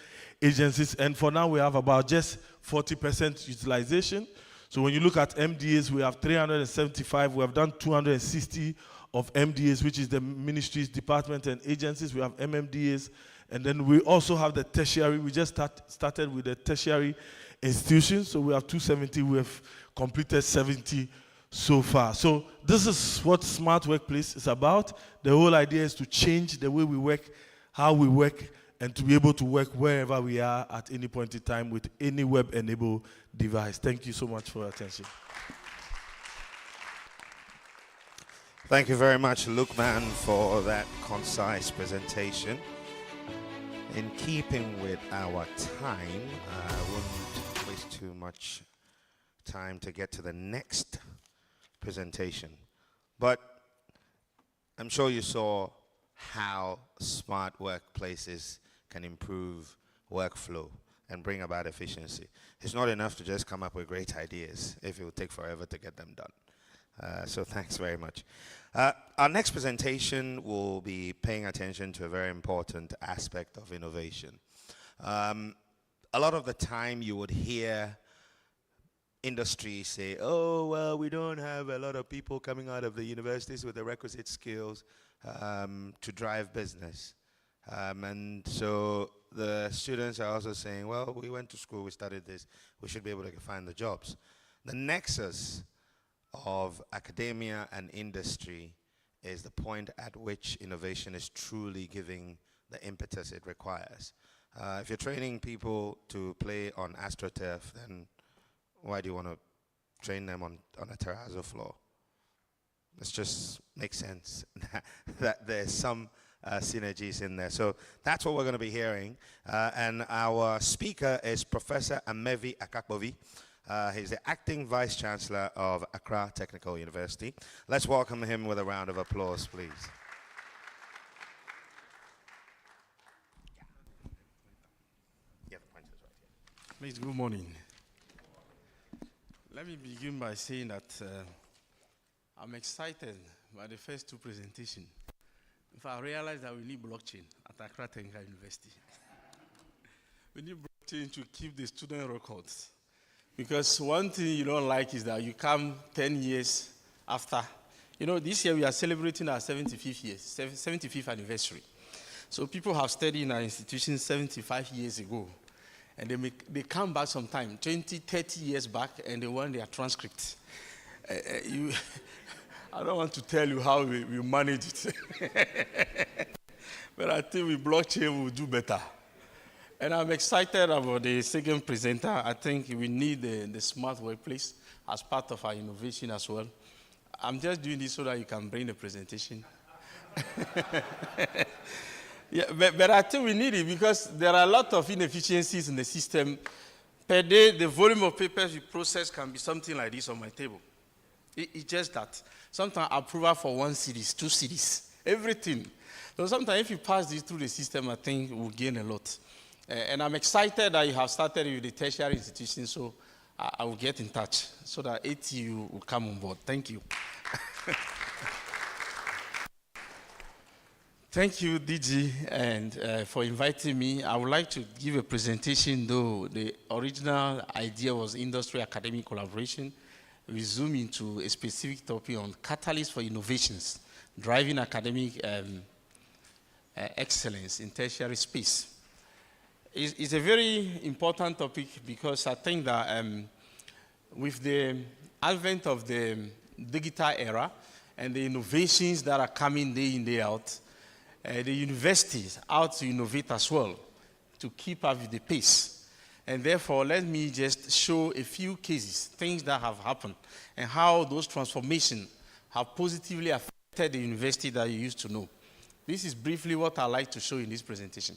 agencies. And for now, we have about just 40% utilization. So when you look at MDAs, we have 375. We have done 260 of MDAs, which is the ministries, departments, and agencies. We have MMDAs. And then we also have the tertiary. We just started with the tertiary institutions. So we have 270. We have completed 70 so far. So this is what Smart Workplace is about. The whole idea is to change the way we work, how we work, and to be able to work wherever we are at any point in time with any web-enabled device. Thank you so much for your attention. Thank you very much, Lukman, for that concise presentation. In keeping with our time, I won't waste too much time to get to the next presentation. But I'm sure you saw how smart workplaces can improve workflow and bring about efficiency. It's not enough to just come up with great ideas if it will take forever to get them done. So thanks very much. Our next presentation will be paying attention to a very important aspect of innovation. A lot of the time you would hear industry say, oh, well, we don't have a lot of people coming out of the universities with the requisite skills to drive business. And so the students are also saying, well, we went to school, we studied this, we should be able to find the jobs. The nexus of academia and industry is the point at which innovation is truly giving the impetus it requires. If you're training people to play on AstroTurf, then why do you want to train them on a terrazzo floor? It just makes sense that there's some synergies in there. So that's what we're going to be hearing. And our speaker is Professor Amevi Akakbovi. He's the acting Vice Chancellor of Accra Technical University. Let's welcome him with a round of applause, please. Yeah, the pointer's right here. Please, good morning. Let me begin by saying that I'm excited by the first two presentations. In fact, I realized that we need blockchain at Accra Technical University. We need blockchain to keep the student records. Because one thing you don't like is that you come 10 years after. You know, this year we are celebrating our 75th anniversary. So people have studied in our institution 75 years ago. And they come back sometime, 20, 30 years back, and they want their transcripts. I don't want to tell you how we manage it. But I think with blockchain we'll do better. And I'm excited about the second presenter. I think we need the smart workplace as part of our innovation as well. I'm just doing this so that you can bring the presentation. Yeah, but I think we need it because there are a lot of inefficiencies in the system. Per day, the volume of papers we process can be something like this on my table. It's just that. Sometimes approval for 1 series, 2 series, everything. So sometimes if you pass this through the system, I think we'll gain a lot. And I'm excited that you have started with the tertiary institution, so I will get in touch so that ATU will come on board. Thank you. Thank you, DG, and for inviting me. I would like to give a presentation, though the original idea was industry-academic collaboration. We zoom into a specific topic on catalysts for innovations, driving academic excellence in tertiary space. It's a very important topic because I think that with the advent of the digital era and the innovations that are coming day in, day out, the universities are to innovate as well to keep up with the pace. And therefore, let me just show a few cases, things that have happened, and how those transformations have positively affected the university that you used to know. This is briefly what I'd like to show in this presentation.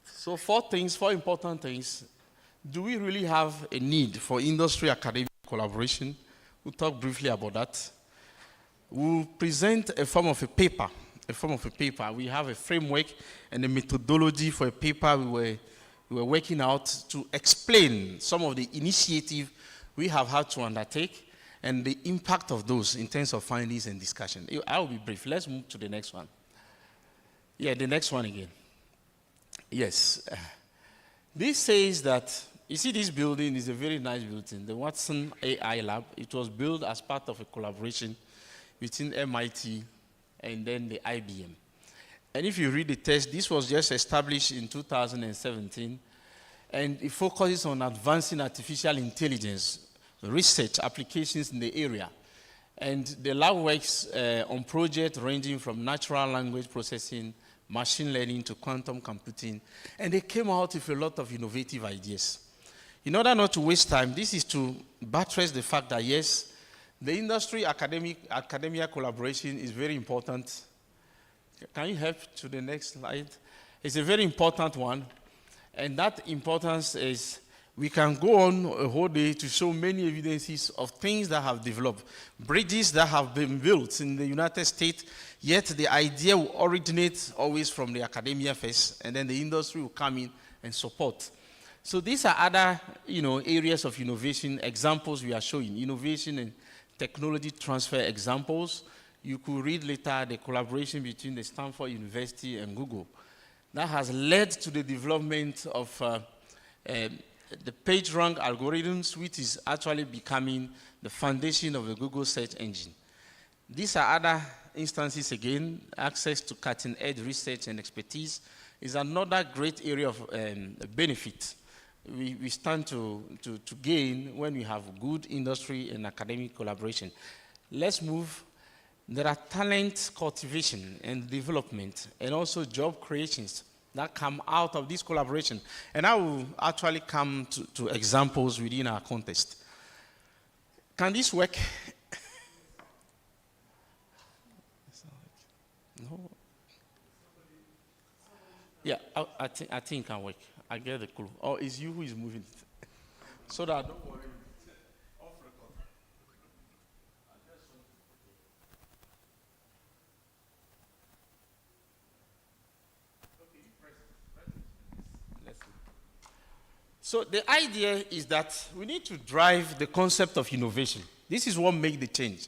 So 4 important things. Do we really have a need for industry-academic collaboration? We'll talk briefly about that. We'll present a form of a paper. We have a framework and a methodology for a paper we were working out to explain some of the initiatives we have had to undertake and the impact of those in terms of findings and discussion. I will be brief. Let's move to the next one. Yeah, the next one again. Yes. This says that, you see, this building is a very nice building, the Watson AI Lab. It was built as part of a collaboration between MIT and then the IBM. And if you read the text, this was just established in 2017, and it focuses on advancing artificial intelligence, research applications in the area. And the lab works on projects ranging from natural language processing, machine learning to quantum computing, and they came out with a lot of innovative ideas. In order not to waste time, this is to buttress the fact that yes, the industry academia collaboration is very important. Can you help to the next slide? It's a very important one, and that importance is we can go on a whole day to show many evidences of things that have developed, bridges that have been built in the United States, yet the idea will originate always from the academia first, and then the industry will come in and support. So these are other, areas of innovation examples we are showing, innovation and technology transfer examples. You could read later the collaboration between the Stanford University and Google. That has led to the development of the PageRank algorithms, which is actually becoming the foundation of the Google search engine. These are other instances again. Access to cutting-edge research and expertise is another great area of benefit we stand to gain when we have good industry and academic collaboration. Let's move. There are talent cultivation and development, and also job creations that come out of this collaboration. And I will actually come to examples within our context. Can this work? No. Yeah, I think it can work. I get the clue. Or it's you who is moving it. So that don't worry. Off record. Let's see. So the idea is that we need to drive the concept of innovation. This is what makes the change.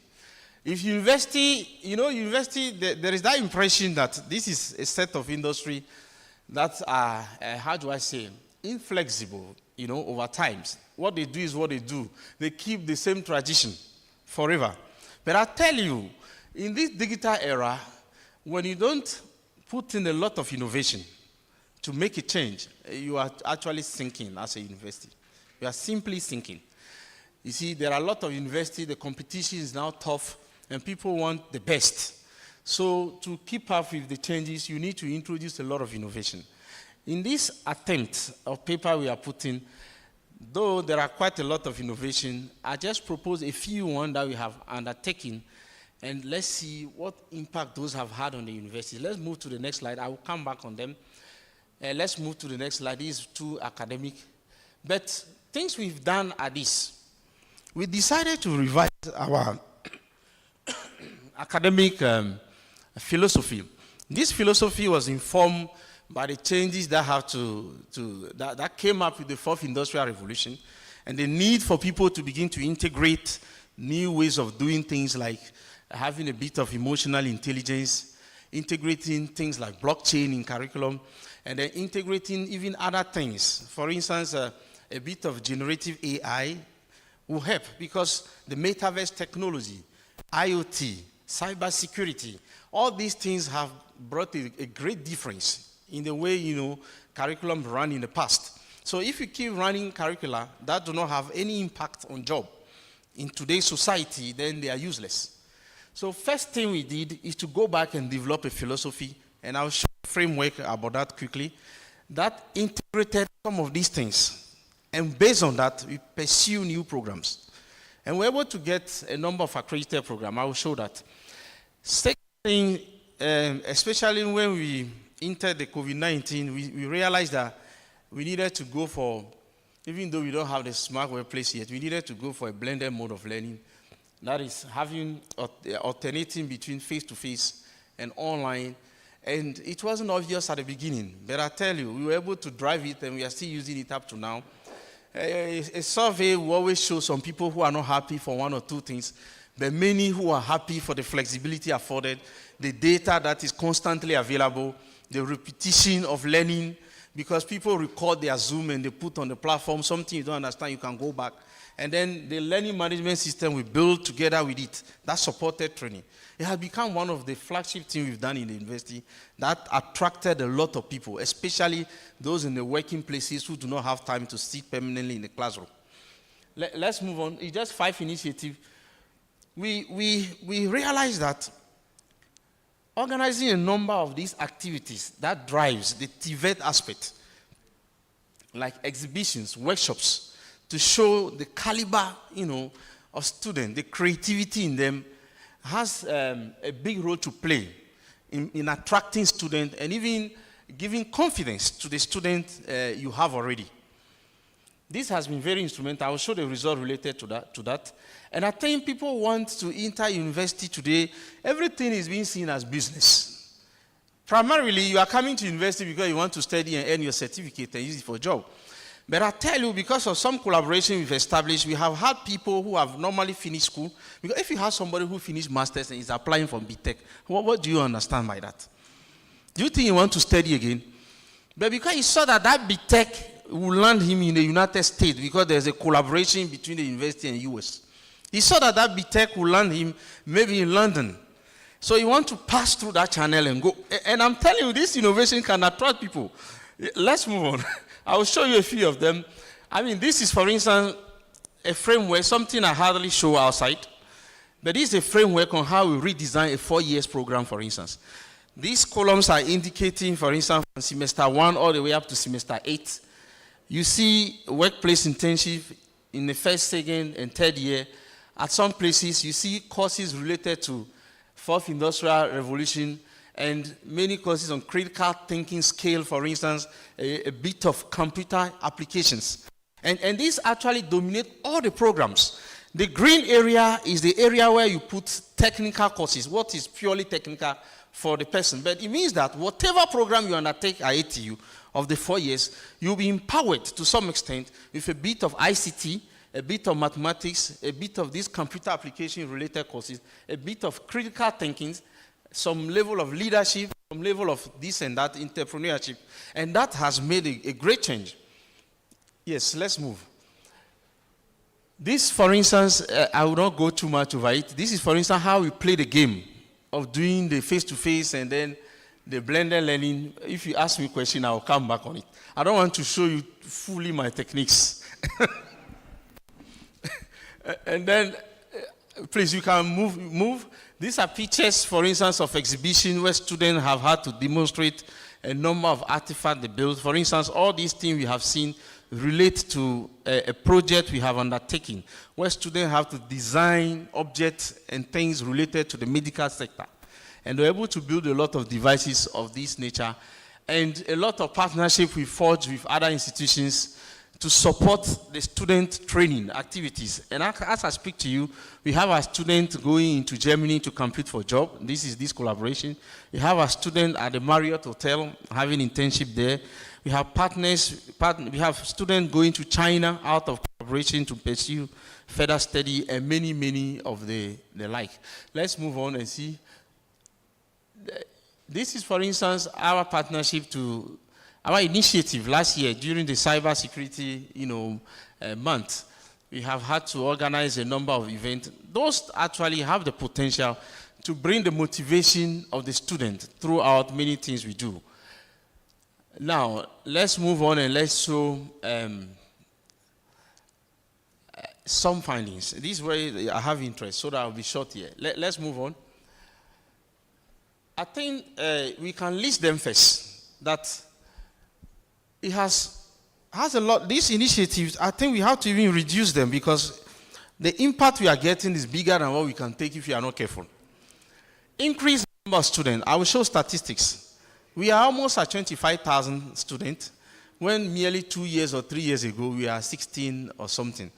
If university, there is that impression that this is a set of industry that are, how do I say, inflexible, over times. What they do is what they do. They keep the same tradition forever. But I tell you, in this digital era, when you don't put in a lot of innovation to make a change, you are actually sinking as a university. You are simply sinking. You see, there are a lot of universities, the competition is now tough, and people want the best. So to keep up with the changes, you need to introduce a lot of innovation. In this attempt of paper we are putting, though there are quite a lot of innovation, I just propose a few ones that we have undertaken, and let's see what impact those have had on the university. Let's move to the next slide. I will come back on them. Let's move to the next slide. These two academic. But things we've done are this. We decided to revise our academic philosophy. This philosophy was informed by the changes that that came up with the fourth industrial revolution, and the need for people to begin to integrate new ways of doing things, like having a bit of emotional intelligence, integrating things like blockchain in curriculum, and then integrating even other things. For instance, a bit of generative AI will help, because the metaverse technology, IoT, cybersecurity, all these things have brought a great difference in the way, curriculum ran in the past. So if you keep running curricula that do not have any impact on job in today's society, then they are useless. So first thing we did is to go back and develop a philosophy, and I'll show a framework about that quickly, that integrated some of these things. And based on that, we pursue new programs. And we're able to get a number of accredited programs. I will show that. Second thing, especially when we entered the COVID-19, we realized that we needed to go for, even though we don't have the smart workplace yet, we needed to go for a blended mode of learning. That is alternating between face-to-face and online. And it wasn't obvious at the beginning, but I tell you, we were able to drive it, and we are still using it up to now. A survey will always show some people who are not happy for one or two things, but many who are happy for the flexibility afforded, the data that is constantly available, the repetition of learning, because people record their Zoom and they put on the platform something you don't understand, you can go back. And then the learning management system we build together with it, that supported training. It has become one of the flagship things we've done in the university that attracted a lot of people, especially those in the working places who do not have time to sit permanently in the classroom. Let's move on. It's just 5 initiatives. We realize that organizing a number of these activities that drives the TVET aspect, like exhibitions, workshops, to show the caliber, of students, the creativity in them, has a big role to play in attracting students and even giving confidence to the students you have already. This has been very instrumental. I will show the result related to that. And I think people want to enter university today. Everything is being seen as business. Primarily, you are coming to university because you want to study and earn your certificate and use it for a job. But I tell you, because of some collaboration we've established, we have had people who have normally finished school. Because if you have somebody who finished masters and is applying for BTech, what do you understand by that? Do you think you want to study again? But because he saw that BTech will land him in the United States, because there's a collaboration between the university and US. He saw that BTech will land him maybe in London. So you want to pass through that channel and go. And I'm telling you, this innovation can attract people. Let's move on. I will show you a few of them. I mean, this is, for instance, a framework, something I hardly show outside. But this is a framework on how we redesign a 4-year program, for instance. These columns are indicating, for instance, from semester 1 all the way up to semester 8. You see workplace internship in the first, second, and third year. At some places, you see courses related to Fourth Industrial Revolution, and many courses on critical thinking scale, for instance, a bit of computer applications. And these actually dominate all the programs. The green area is the area where you put technical courses, what is purely technical for the person. But it means that whatever program you undertake at ATU of the 4 years, you'll be empowered to some extent with a bit of ICT, a bit of mathematics, a bit of these computer application related courses, a bit of critical thinking, some level of leadership, some level of this and that, entrepreneurship. And that has made a great change. Yes, let's move. This, for instance, I will not go too much over it. This is, for instance, how we play the game of doing the face-to-face and then the blended learning. If you ask me a question, I will come back on it. I don't want to show you fully my techniques. And then, please, you can move. These are pictures, for instance, of exhibition where students have had to demonstrate a number of artifacts they built. For instance, all these things we have seen relate to a project we have undertaken, where students have to design objects and things related to the medical sector. And they're able to build a lot of devices of this nature, and a lot of partnership we forged with other institutions to support the student training activities. And as I speak to you, we have our students going into Germany to compete for a job. This is this collaboration. We have a student at the Marriott Hotel having internship there. We have we have students going to China out of collaboration to pursue further study, and many, many of the like. Let's move on and see. This is, for instance, our partnership to our initiative last year during the cybersecurity, month. We have had to organize a number of events. Those actually have the potential to bring the motivation of the student throughout many things we do. Now, let's move on and let's show some findings. This is where I have interest, so that I'll be short here. Let's move on. I think we can list them first. That it has a lot, these initiatives, I think we have to even reduce them, because the impact we are getting is bigger than what we can take if we are not careful. Increase number of students. I will show statistics. We are almost at 25,000 students, when merely 2 years or 3 years ago, we are 16 or something.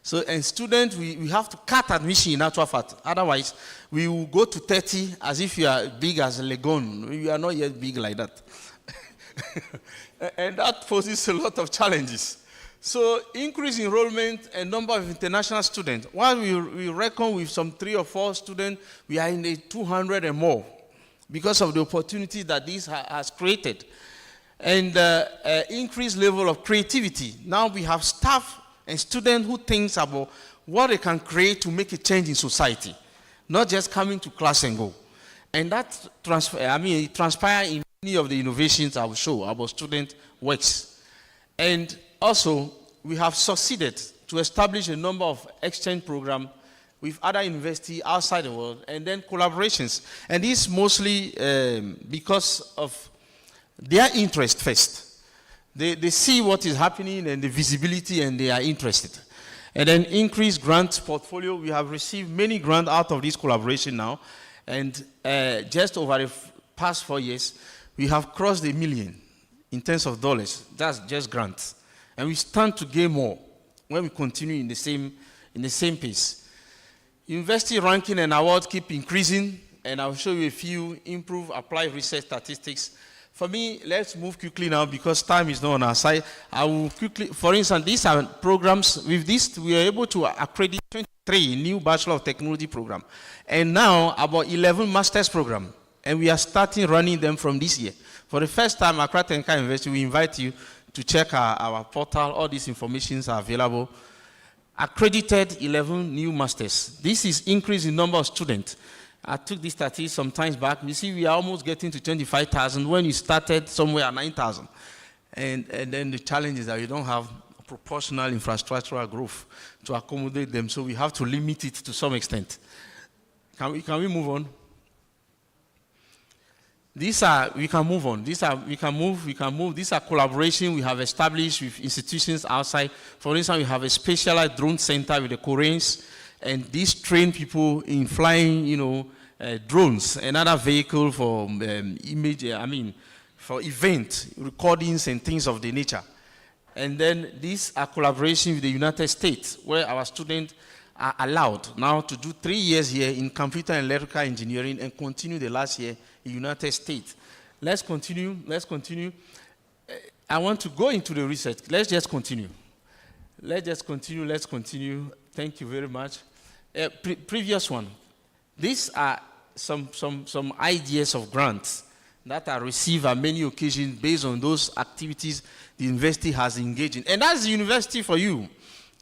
So, and students, we have to cut admission in actual fact. Otherwise, we will go to 30 as if you are big as Legon. We are not yet big like that. And that poses a lot of challenges. So increase enrollment and number of international students. While we reckon with some 3 or 4 students, we are in the 200 and more because of the opportunity that this has created. And increased level of creativity. Now we have staff and students who think about what they can create to make a change in society, not just coming to class and go. And that it transpires in many of the innovations I will show about student works. And also, we have succeeded to establish a number of exchange programs with other universities outside the world, and then collaborations. And this mostly because of their interest first. They see what is happening and the visibility, and they are interested. And then increased grant portfolio. We have received many grants out of this collaboration now. And just over the past 4 years, we have crossed $1 million in terms of dollars. That's just grants. And we stand to gain more when we continue in the same pace. University ranking and awards keep increasing, and I'll show you a few improved applied research statistics. For me, let's move quickly now because time is not on our side. I will quickly, for instance, these are programs. With this, we are able to accredit 23 new Bachelor of Technology programs, and now about 11 master's programs. And we are starting running them from this year. For the first time, Accra Tenka University, we invite you to check our portal. All these informations are available. Accredited 11 new masters. This is increase in number of students. I took this statistics some time back. You see, we are almost getting to 25,000 when we started somewhere at 9,000. And then the challenge is that we don't have proportional infrastructural growth to accommodate them, so we have to limit it to some extent. Can we move on? We can move on. We can move. These are collaboration we have established with institutions outside. For instance, we have a specialized drone center with the Koreans, and these train people in flying, drones, another vehicle for for event recordings and things of the nature. And then these are collaboration with the United States, where our students are allowed now to do 3 years here in computer and electrical engineering and continue the last year in the United States. Let's continue. I want to go into the research. Let's just continue. Let's continue. Thank you very much. Previous one. These are some ideas of grants that are received on many occasions based on those activities the university has engaged in. And that's the university for you.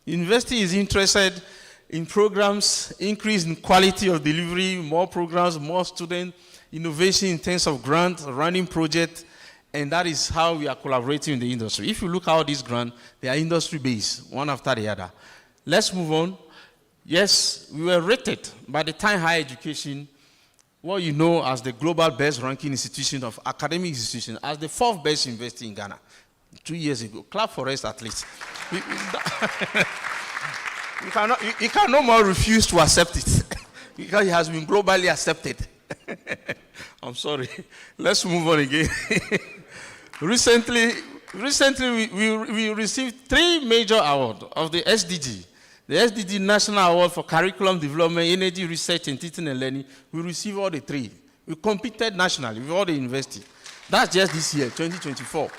The university is interested in programs, increase in quality of delivery, more programs, more students, innovation in terms of grants, running projects, and that is how we are collaborating in the industry. If you look at all these grants, they are industry-based, one after the other. Let's move on. Yes, we were rated by the Time Higher Education, what you know as the global best ranking institution of academic institutions, as the 4th best university in Ghana 2 years ago. Clap for us at least. You can no more refuse to accept it because it has been globally accepted. I'm sorry. Let's move on again. Recently we received 3 major awards of the SDG. The SDG National Award for Curriculum Development, Energy Research, and Teaching and Learning. We received all the 3. We competed nationally with all the universities. That's just this year, 2024.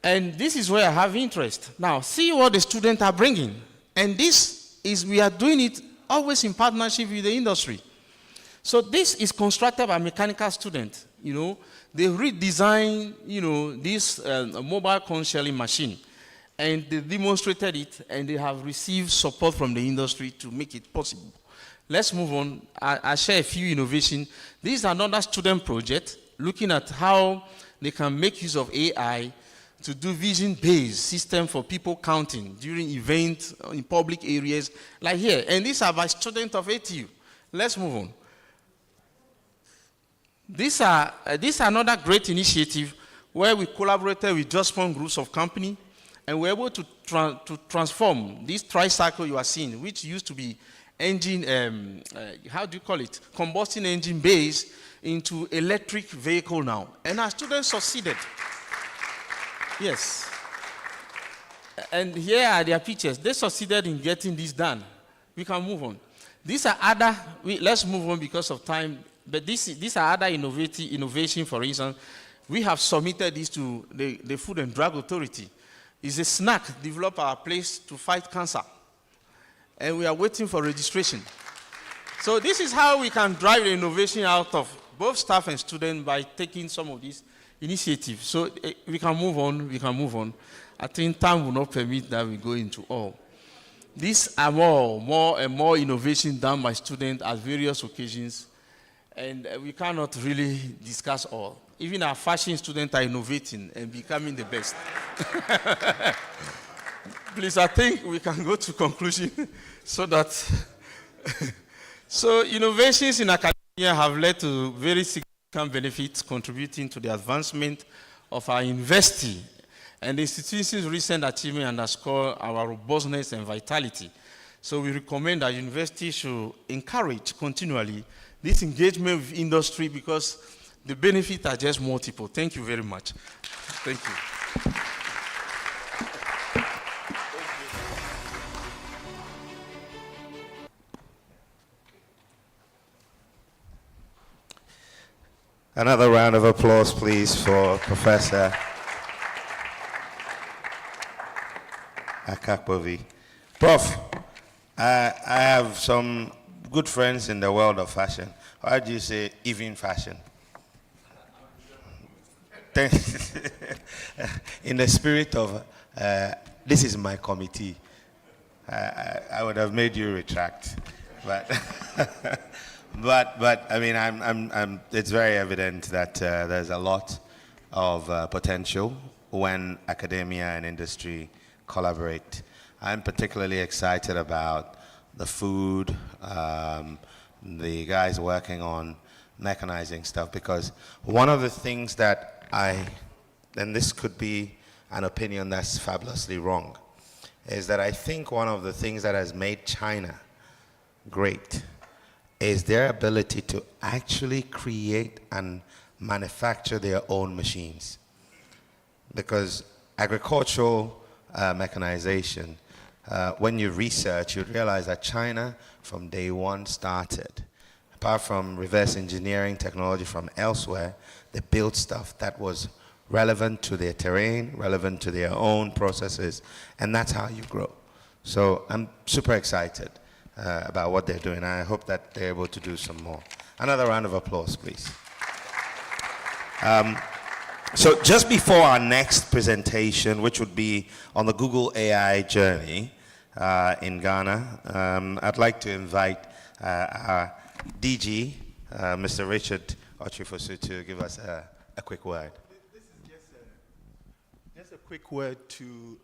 And this is where I have interest. Now, see what the students are bringing. And this is, we are doing it always in partnership with the industry. So this is constructed by mechanical students. They redesign, this mobile cone shelling machine. And they demonstrated it, and they have received support from the industry to make it possible. Let's move on. I'll share a few innovations. This is another student project looking at how they can make use of AI to do vision-based system for people counting during events in public areas like here. And these are by students of ATU. Let's move on. This is another great initiative where we collaborated with just one groups of companies, and we're able to transform this tricycle you are seeing, which used to be engine, combustion engine based, into electric vehicle now. And our students succeeded. Yes. And here are their pictures. They succeeded in getting this done. We can move on. These are other, let's move on because of time, but these are other innovation, for instance. We have submitted this to the Food and Drug Authority. It's a snack developed at our place to fight cancer. And we are waiting for registration. So this is how we can drive the innovation out of both staff and students by taking some of these initiatives. So we can move on. I think time will not permit that we go into all. These are more and more innovation done by students at various occasions, and we cannot really discuss all. Even our fashion students are innovating and becoming the best. Please, I think we can go to conclusion so that... So innovations in academia have led to very significant benefits contributing to the advancement of our university. And the institution's recent achievement underscore our robustness and vitality. So we recommend that universities should encourage continually this engagement with industry because the benefits are just multiple. Thank you very much. Thank you. Another round of applause, please, for Professor Akakpovi. Prof, I have some good friends in the world of fashion. Why do you say even fashion? In the spirit of, this is my committee, I would have made you retract. But I mean, it's very evident that there's a lot of potential when academia and industry collaborate. I'm particularly excited about the food, the guys working on mechanizing stuff, because one of the things that and this could be an opinion that's fabulously wrong, is that I think one of the things that has made China great is their ability to actually create and manufacture their own machines. Because agricultural mechanization, when you research, you realize that China from day one started. Apart from reverse engineering technology from elsewhere, they built stuff that was relevant to their terrain, relevant to their own processes, and that's how you grow. So I'm super excited about what they're doing. I hope that they're able to do some more. Another round of applause, please. So just before our next presentation, which would be on the Google AI journey in Ghana, I'd like to invite our DG, Mr. Richard Ochifosu, to give us a quick word. This is just a quick word to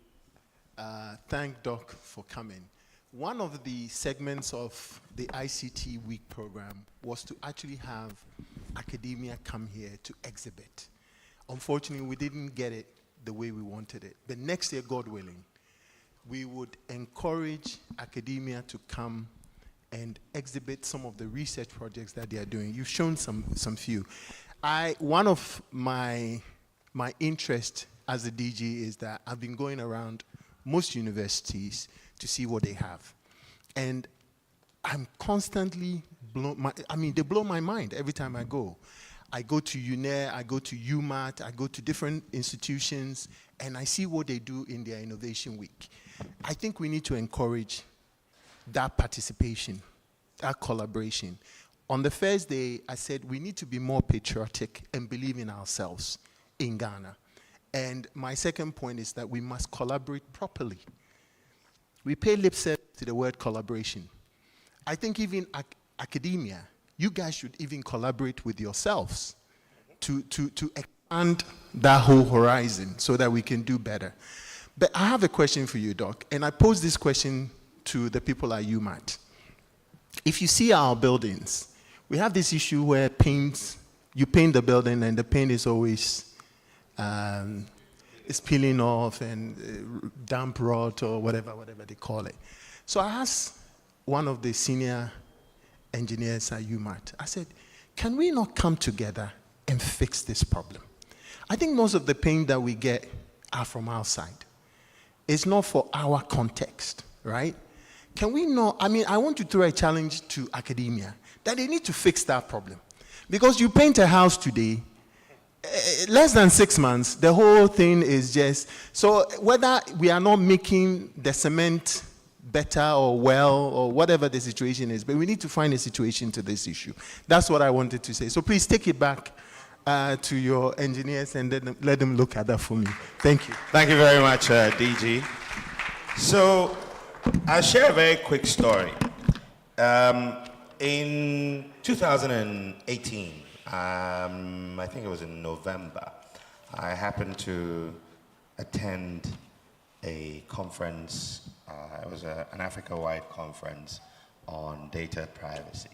thank Doc for coming. One of the segments of the ICT Week program was to actually have academia come here to exhibit. Unfortunately, we didn't get it the way we wanted it. But next year, God willing, we would encourage academia to come and exhibit some of the research projects that they are doing. You've shown some few. One of my interest as a DG is that I've been going around most universities to see what they have. And I'm constantly they blow my mind every time I go. I go to UNAIR, I go to UMAT, I go to different institutions, and I see what they do in their Innovation Week. I think we need to encourage that participation, that collaboration. On the first day, I said we need to be more patriotic and believe in ourselves in Ghana. And my second point is that we must collaborate properly. We pay lip service to the word collaboration. I think even academia, you guys should even collaborate with yourselves to expand that whole horizon so that we can do better. But I have a question for you, Doc, and I pose this question to the people at UMAT. If you see our buildings, we have this issue where you paint the building and the paint is always it's peeling off and damp rot or whatever they call it. So I asked one of the senior engineers at UMAT, I said, can we not come together and fix this problem? I think most of the paint that we get are from outside. It's not for our context, right? Can we not, I want to throw a challenge to academia that they need to fix that problem. Because you paint a house today, less than 6 months, the whole thing is just, so whether we are not making the cement better or well or whatever the situation is, but we need to find a situation to this issue. That's what I wanted to say. So please take it back to your engineers and then let them look at that for me. Thank you. Thank you very much, DG. So I'll share a very quick story. In 2018, I think it was in November, I happened to attend a conference. It was an Africa-wide conference on data privacy.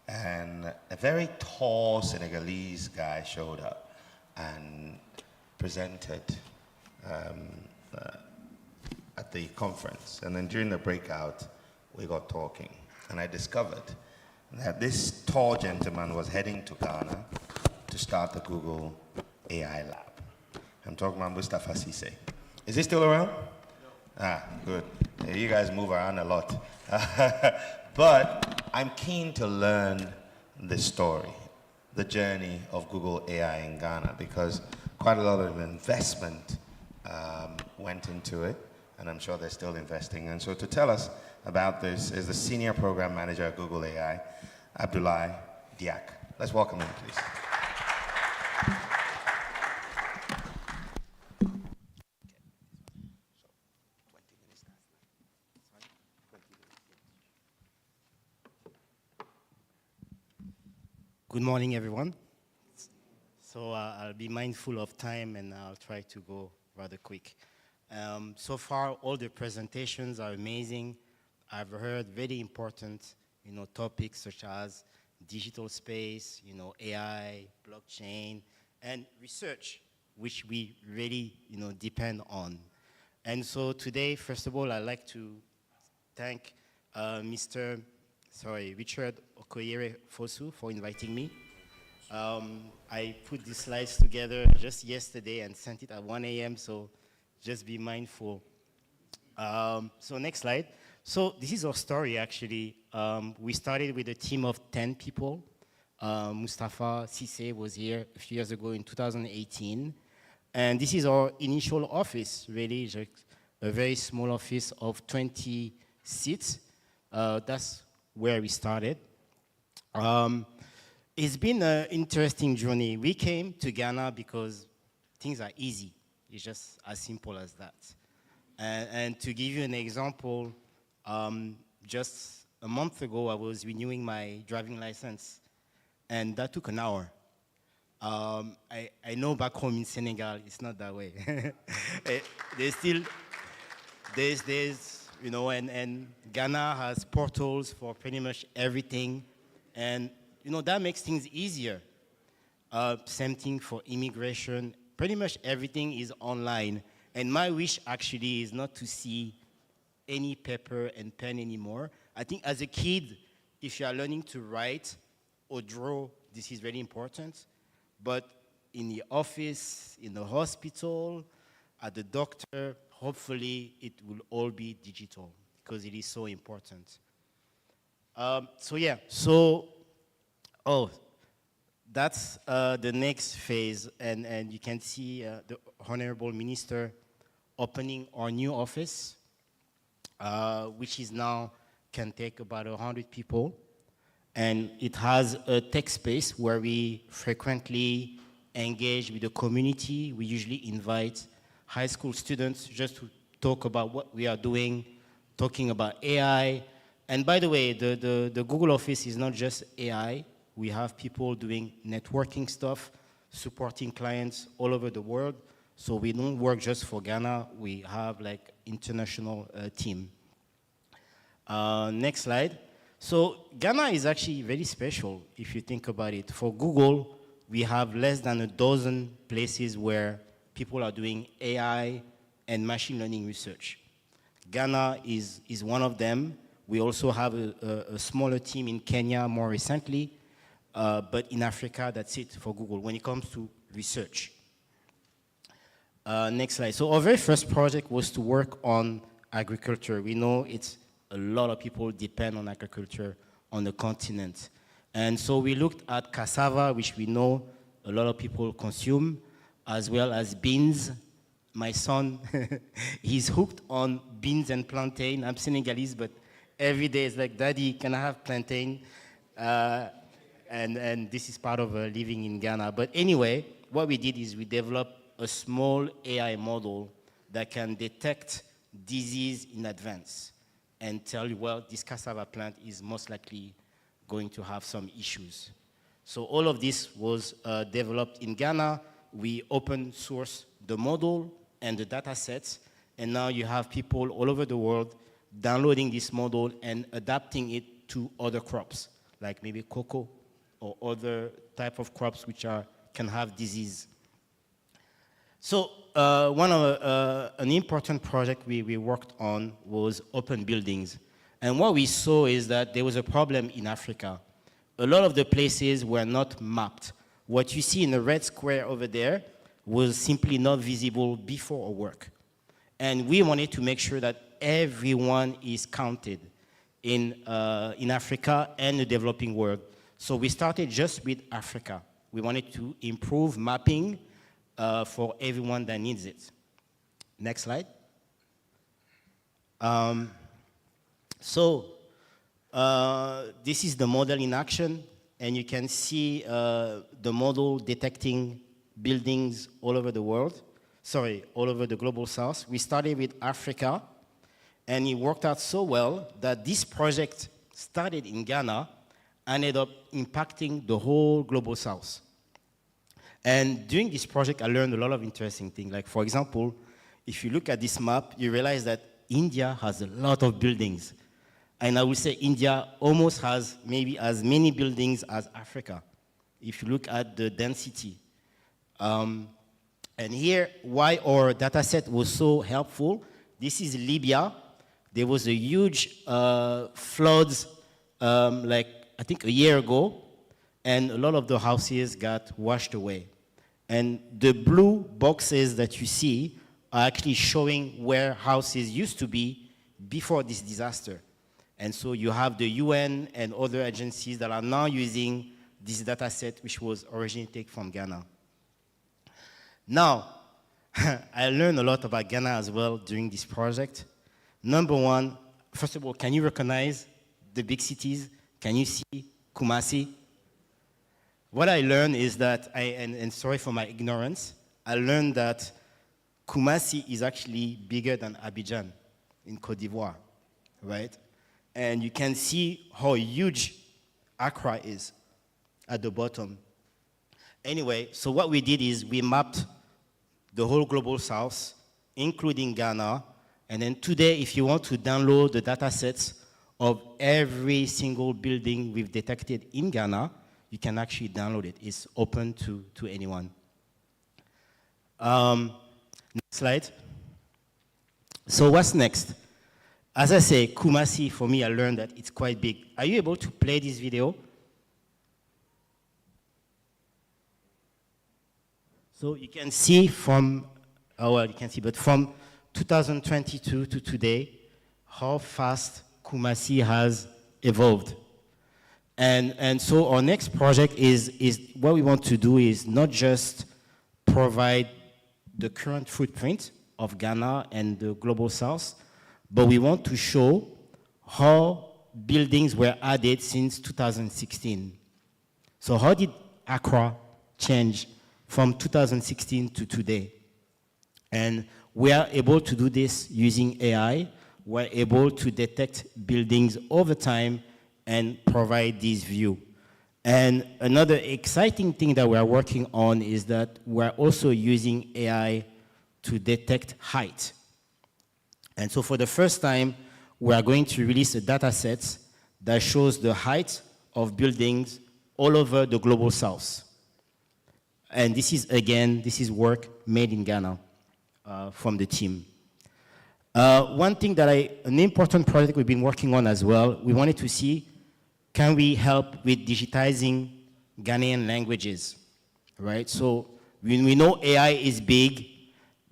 And a very tall Senegalese guy showed up and presented at the conference. And then during the breakout, we got talking. And I discovered that this tall gentleman was heading to Ghana to start the Google AI lab. I'm talking about Mustafa Cisse. Is he still around? No. Ah, good. Yeah, you guys move around a lot. But I'm keen to learn the story, the journey of Google AI in Ghana, because quite a lot of investment went into it, and I'm sure they're still investing. And so to tell us about this is the Senior Program Manager at Google AI, Abdoulaye Diak. Let's welcome him, please. Good morning, everyone. So I'll be mindful of time and I'll try to go rather quick. So far, all the presentations are amazing. I've heard very important, topics such as digital space, AI, blockchain, and research, which we really, depend on. And so today, first of all, I'd like to thank Richard Okoyere-Fosu for inviting me. I put these slides together just yesterday and sent it at 1 a.m., so just be mindful. So next slide. So this is our story, actually. We started with a team of 10 people. Mustafa Cisse was here a few years ago in 2018. And this is our initial office, really, just a very small office of 20 seats. That's where we started. It's been an interesting journey. We came to Ghana because things are easy. It's just as simple as that. And to give you an example, just a month ago, I was renewing my driving license, and that took an hour. I know back home in Senegal, it's not that way. And Ghana has portals for pretty much everything. And, that makes things easier. Same thing for immigration. Pretty much everything is online. And my wish, actually, is not to see any paper and pen anymore. I think as a kid, if you are learning to write or draw, this is very important. But in the office, in the hospital, at the doctor, hopefully it will all be digital because it is so important. That's the next phase. And you can see the Honorable Minister opening our new office, which is now can take about 100 people. And it has a tech space where we frequently engage with the community. We usually invite high school students just to talk about what we are doing, talking about AI. And by the way, the Google office is not just AI. We have people doing networking stuff, supporting clients all over the world. So we don't work just for Ghana. We have like international team. Next slide. So Ghana is actually very special if you think about it. For Google, we have less than a dozen places where people are doing AI and machine learning research. Ghana is one of them. We also have a smaller team in Kenya more recently, but in Africa, that's it for Google when it comes to research. Next slide. So our very first project was to work on agriculture. We know it's a lot of people depend on agriculture on the continent. And so we looked at cassava, which we know a lot of people consume, as well as beans. My son, he's hooked on beans and plantain. I'm Senegalese, but every day it's like, Daddy, can I have plantain? And this is part of living in Ghana. But anyway, what we did is we developed a small AI model that can detect disease in advance and tell you, well, this cassava plant is most likely going to have some issues. So all of this was developed in Ghana. We open source the model and the data sets, and now you have people all over the world downloading this model and adapting it to other crops, like maybe cocoa or other type of crops which can have disease. So an important project we worked on was open buildings. And what we saw is that there was a problem in Africa. A lot of the places were not mapped. What you see in the red square over there was simply not visible before our work. And we wanted to make sure that everyone is counted in Africa and the developing world. So we started just with Africa. We wanted to improve mapping for everyone that needs it. Next slide. This is the model in action, and you can see the model detecting buildings all over the world, all over the global south. We started with Africa, and it worked out so well that this project started in Ghana, ended up impacting the whole global south. And during this project, I learned a lot of interesting things. Like, for example, if you look at this map, you realize that India has a lot of buildings. And I would say India almost has maybe as many buildings as Africa, if you look at the density. And here, why our data set was so helpful, this is Libya. There was a huge floods, like I think a year ago, and a lot of the houses got washed away. And the blue boxes that you see are actually showing where houses used to be before this disaster. And so you have the UN and other agencies that are now using this data set, which was originated from Ghana. Now, I learned a lot about Ghana as well during this project. Number one, first of all, can you recognize the big cities? Can you see Kumasi? What I learned is that, and sorry for my ignorance, I learned that Kumasi is actually bigger than Abidjan in Côte d'Ivoire, right? And you can see how huge Accra is at the bottom. Anyway, so what we did is we mapped the whole global south, including Ghana, and then today, if you want to download the data sets of every single building we've detected in Ghana, you can actually download it. It's open to anyone. Next slide. So what's next? As I say, Kumasi, for me, I learned that it's quite big. Are you able to play this video? So you can see from, you can see, but from 2022 to today, how fast Kumasi has evolved. And so our next project is what we want to do is not just provide the current footprint of Ghana and the global south, but we want to show how buildings were added since 2016. So how did Accra change from 2016 to today? And we are able to do this using AI. We're able to detect buildings over time and provide this view. And another exciting thing that we're working on is that we're also using AI to detect height. And so for the first time, we are going to release a data set that shows the height of buildings all over the global south. And this is, again, this is work made in Ghana from the team. One thing that an important project we've been working on as well, we wanted to see, can we help with digitizing Ghanaian languages, right? So we know AI is big,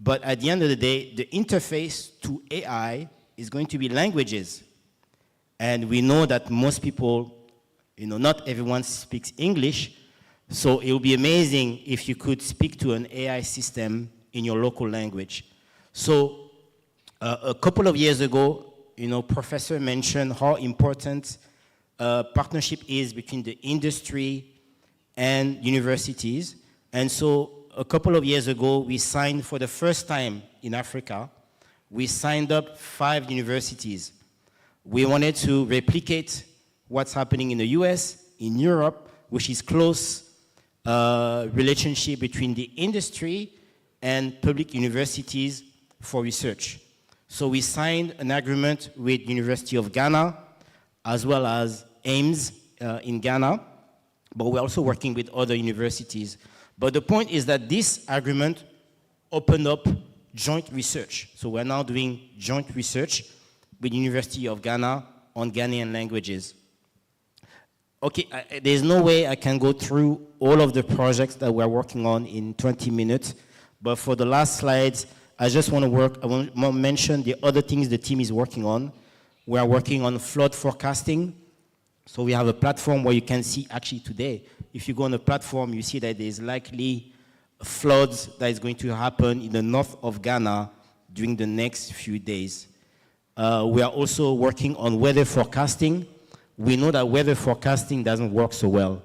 but at the end of the day, the interface to AI is going to be languages. And we know that most people, not everyone speaks English. So it would be amazing if you could speak to an AI system in your local language. So a couple of years ago, Professor mentioned how important partnership is between the industry and universities. And so a couple of years ago, we signed for the first time in Africa, we signed up 5 universities. We wanted to replicate what's happening in the US, in Europe, which is close relationship between the industry and public universities for research. So we signed an agreement with University of Ghana, as well as AIMS in Ghana, but we're also working with other universities. But the point is that this agreement opened up joint research. So we're now doing joint research with University of Ghana on Ghanaian languages. Okay, there's no way I can go through all of the projects that we're working on in 20 minutes, but for the last slides, I just want to mention the other things the team is working on. We are working on flood forecasting. So we have a platform where you can see actually today, if you go on the platform, you see that there's likely floods that is going to happen in the north of Ghana during the next few days. We are also working on weather forecasting. We know that weather forecasting doesn't work so well.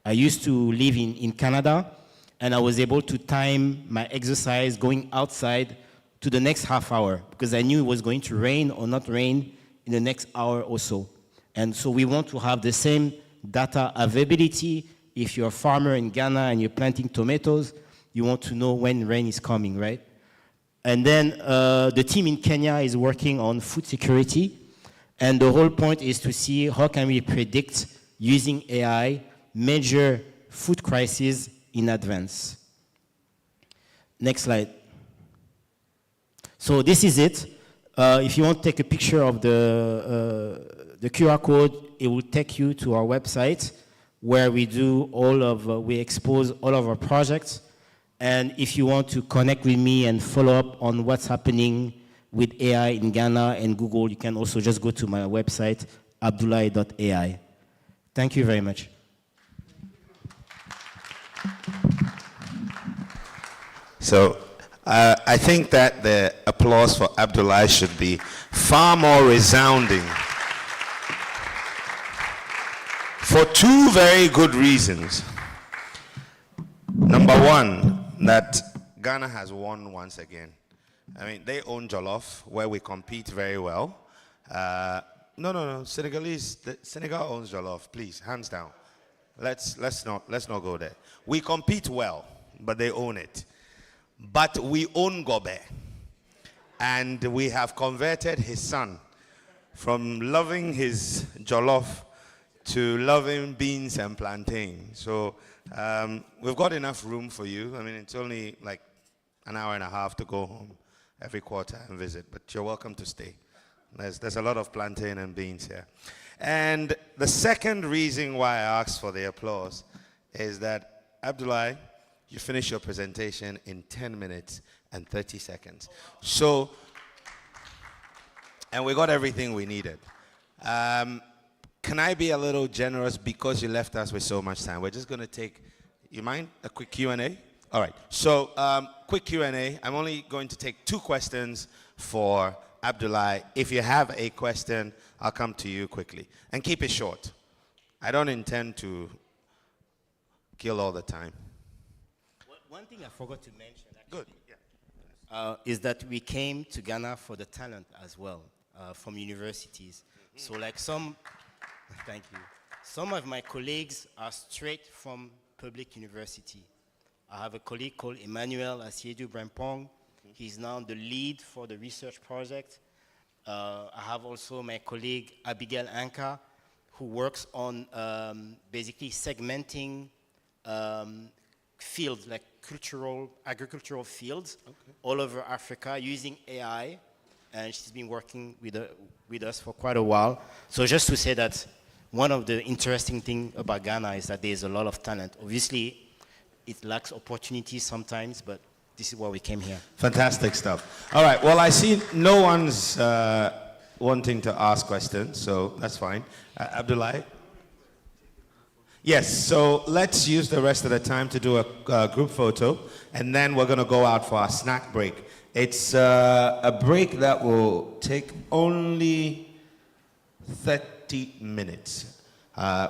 I used to live in Canada, and I was able to time my exercise going outside to the next half hour because I knew it was going to rain or not rain in the next hour or so. And so we want to have the same data availability. If you're a farmer in Ghana and you're planting tomatoes, you want to know when rain is coming, right? And then the team in Kenya is working on food security. And the whole point is to see how can we predict, using AI, major food crises in advance. Next slide. So this is it. If you want to take a picture of the QR code, it will take you to our website where we we expose all of our projects. And if you want to connect with me and follow up on what's happening with AI in Ghana and Google, you can also just go to my website, abdullahi.ai. Thank you very much. So I think that the applause for Abdullahi should be far more resounding for 2 very good reasons. Number 1, that Ghana has won once again. I mean, they own Jollof, where we compete very well. No. Senegal owns Jollof. Please, hands down. Let's not go there. We compete well, but they own it. But we own Gobe, and we have converted his son from loving his Jollof to loving beans and plantain. So we've got enough room for you. I mean, it's only like an hour and a half to go home every quarter and visit, but you're welcome to stay. There's a lot of plantain and beans here. And the second reason why I asked for the applause is that, Abdullahi, you finished your presentation in 10 minutes and 30 seconds. So, and we got everything we needed. Can I be a little generous because you left us with so much time? We're just going to take, you mind, a quick Q&A? All right. So, quick Q&A. I'm only going to take 2 questions for Abdullahi. If you have a question, I'll come to you quickly. And keep it short. I don't intend to kill all the time. One thing I forgot to mention, actually, Good. Yeah. is that we came to Ghana for the talent as well, from universities. So thank you. Some of my colleagues are straight from public university. I have a colleague called Emmanuel Asiedu Brempong. He's now the lead for the research project. I have also my colleague Abigail Anka, who works on basically segmenting fields, like agricultural fields, all over Africa using AI, and she's been working with us for quite a while. So just to say that one of the interesting things about Ghana is that there's a lot of talent. Obviously, it lacks opportunities sometimes, but this is why we came here. Fantastic stuff. All right. Well, I see no one's wanting to ask questions, so that's fine. Abdullahi? Yes, so let's use the rest of the time to do a group photo, and then we're going to go out for our snack break. It's a break that will take only 30 minutes.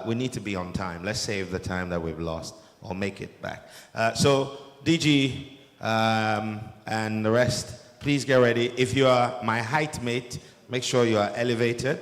We need to be on time. Let's save the time that we've lost, or make it back. So, DG and the rest, please get ready. If you are my height mate, make sure you are elevated.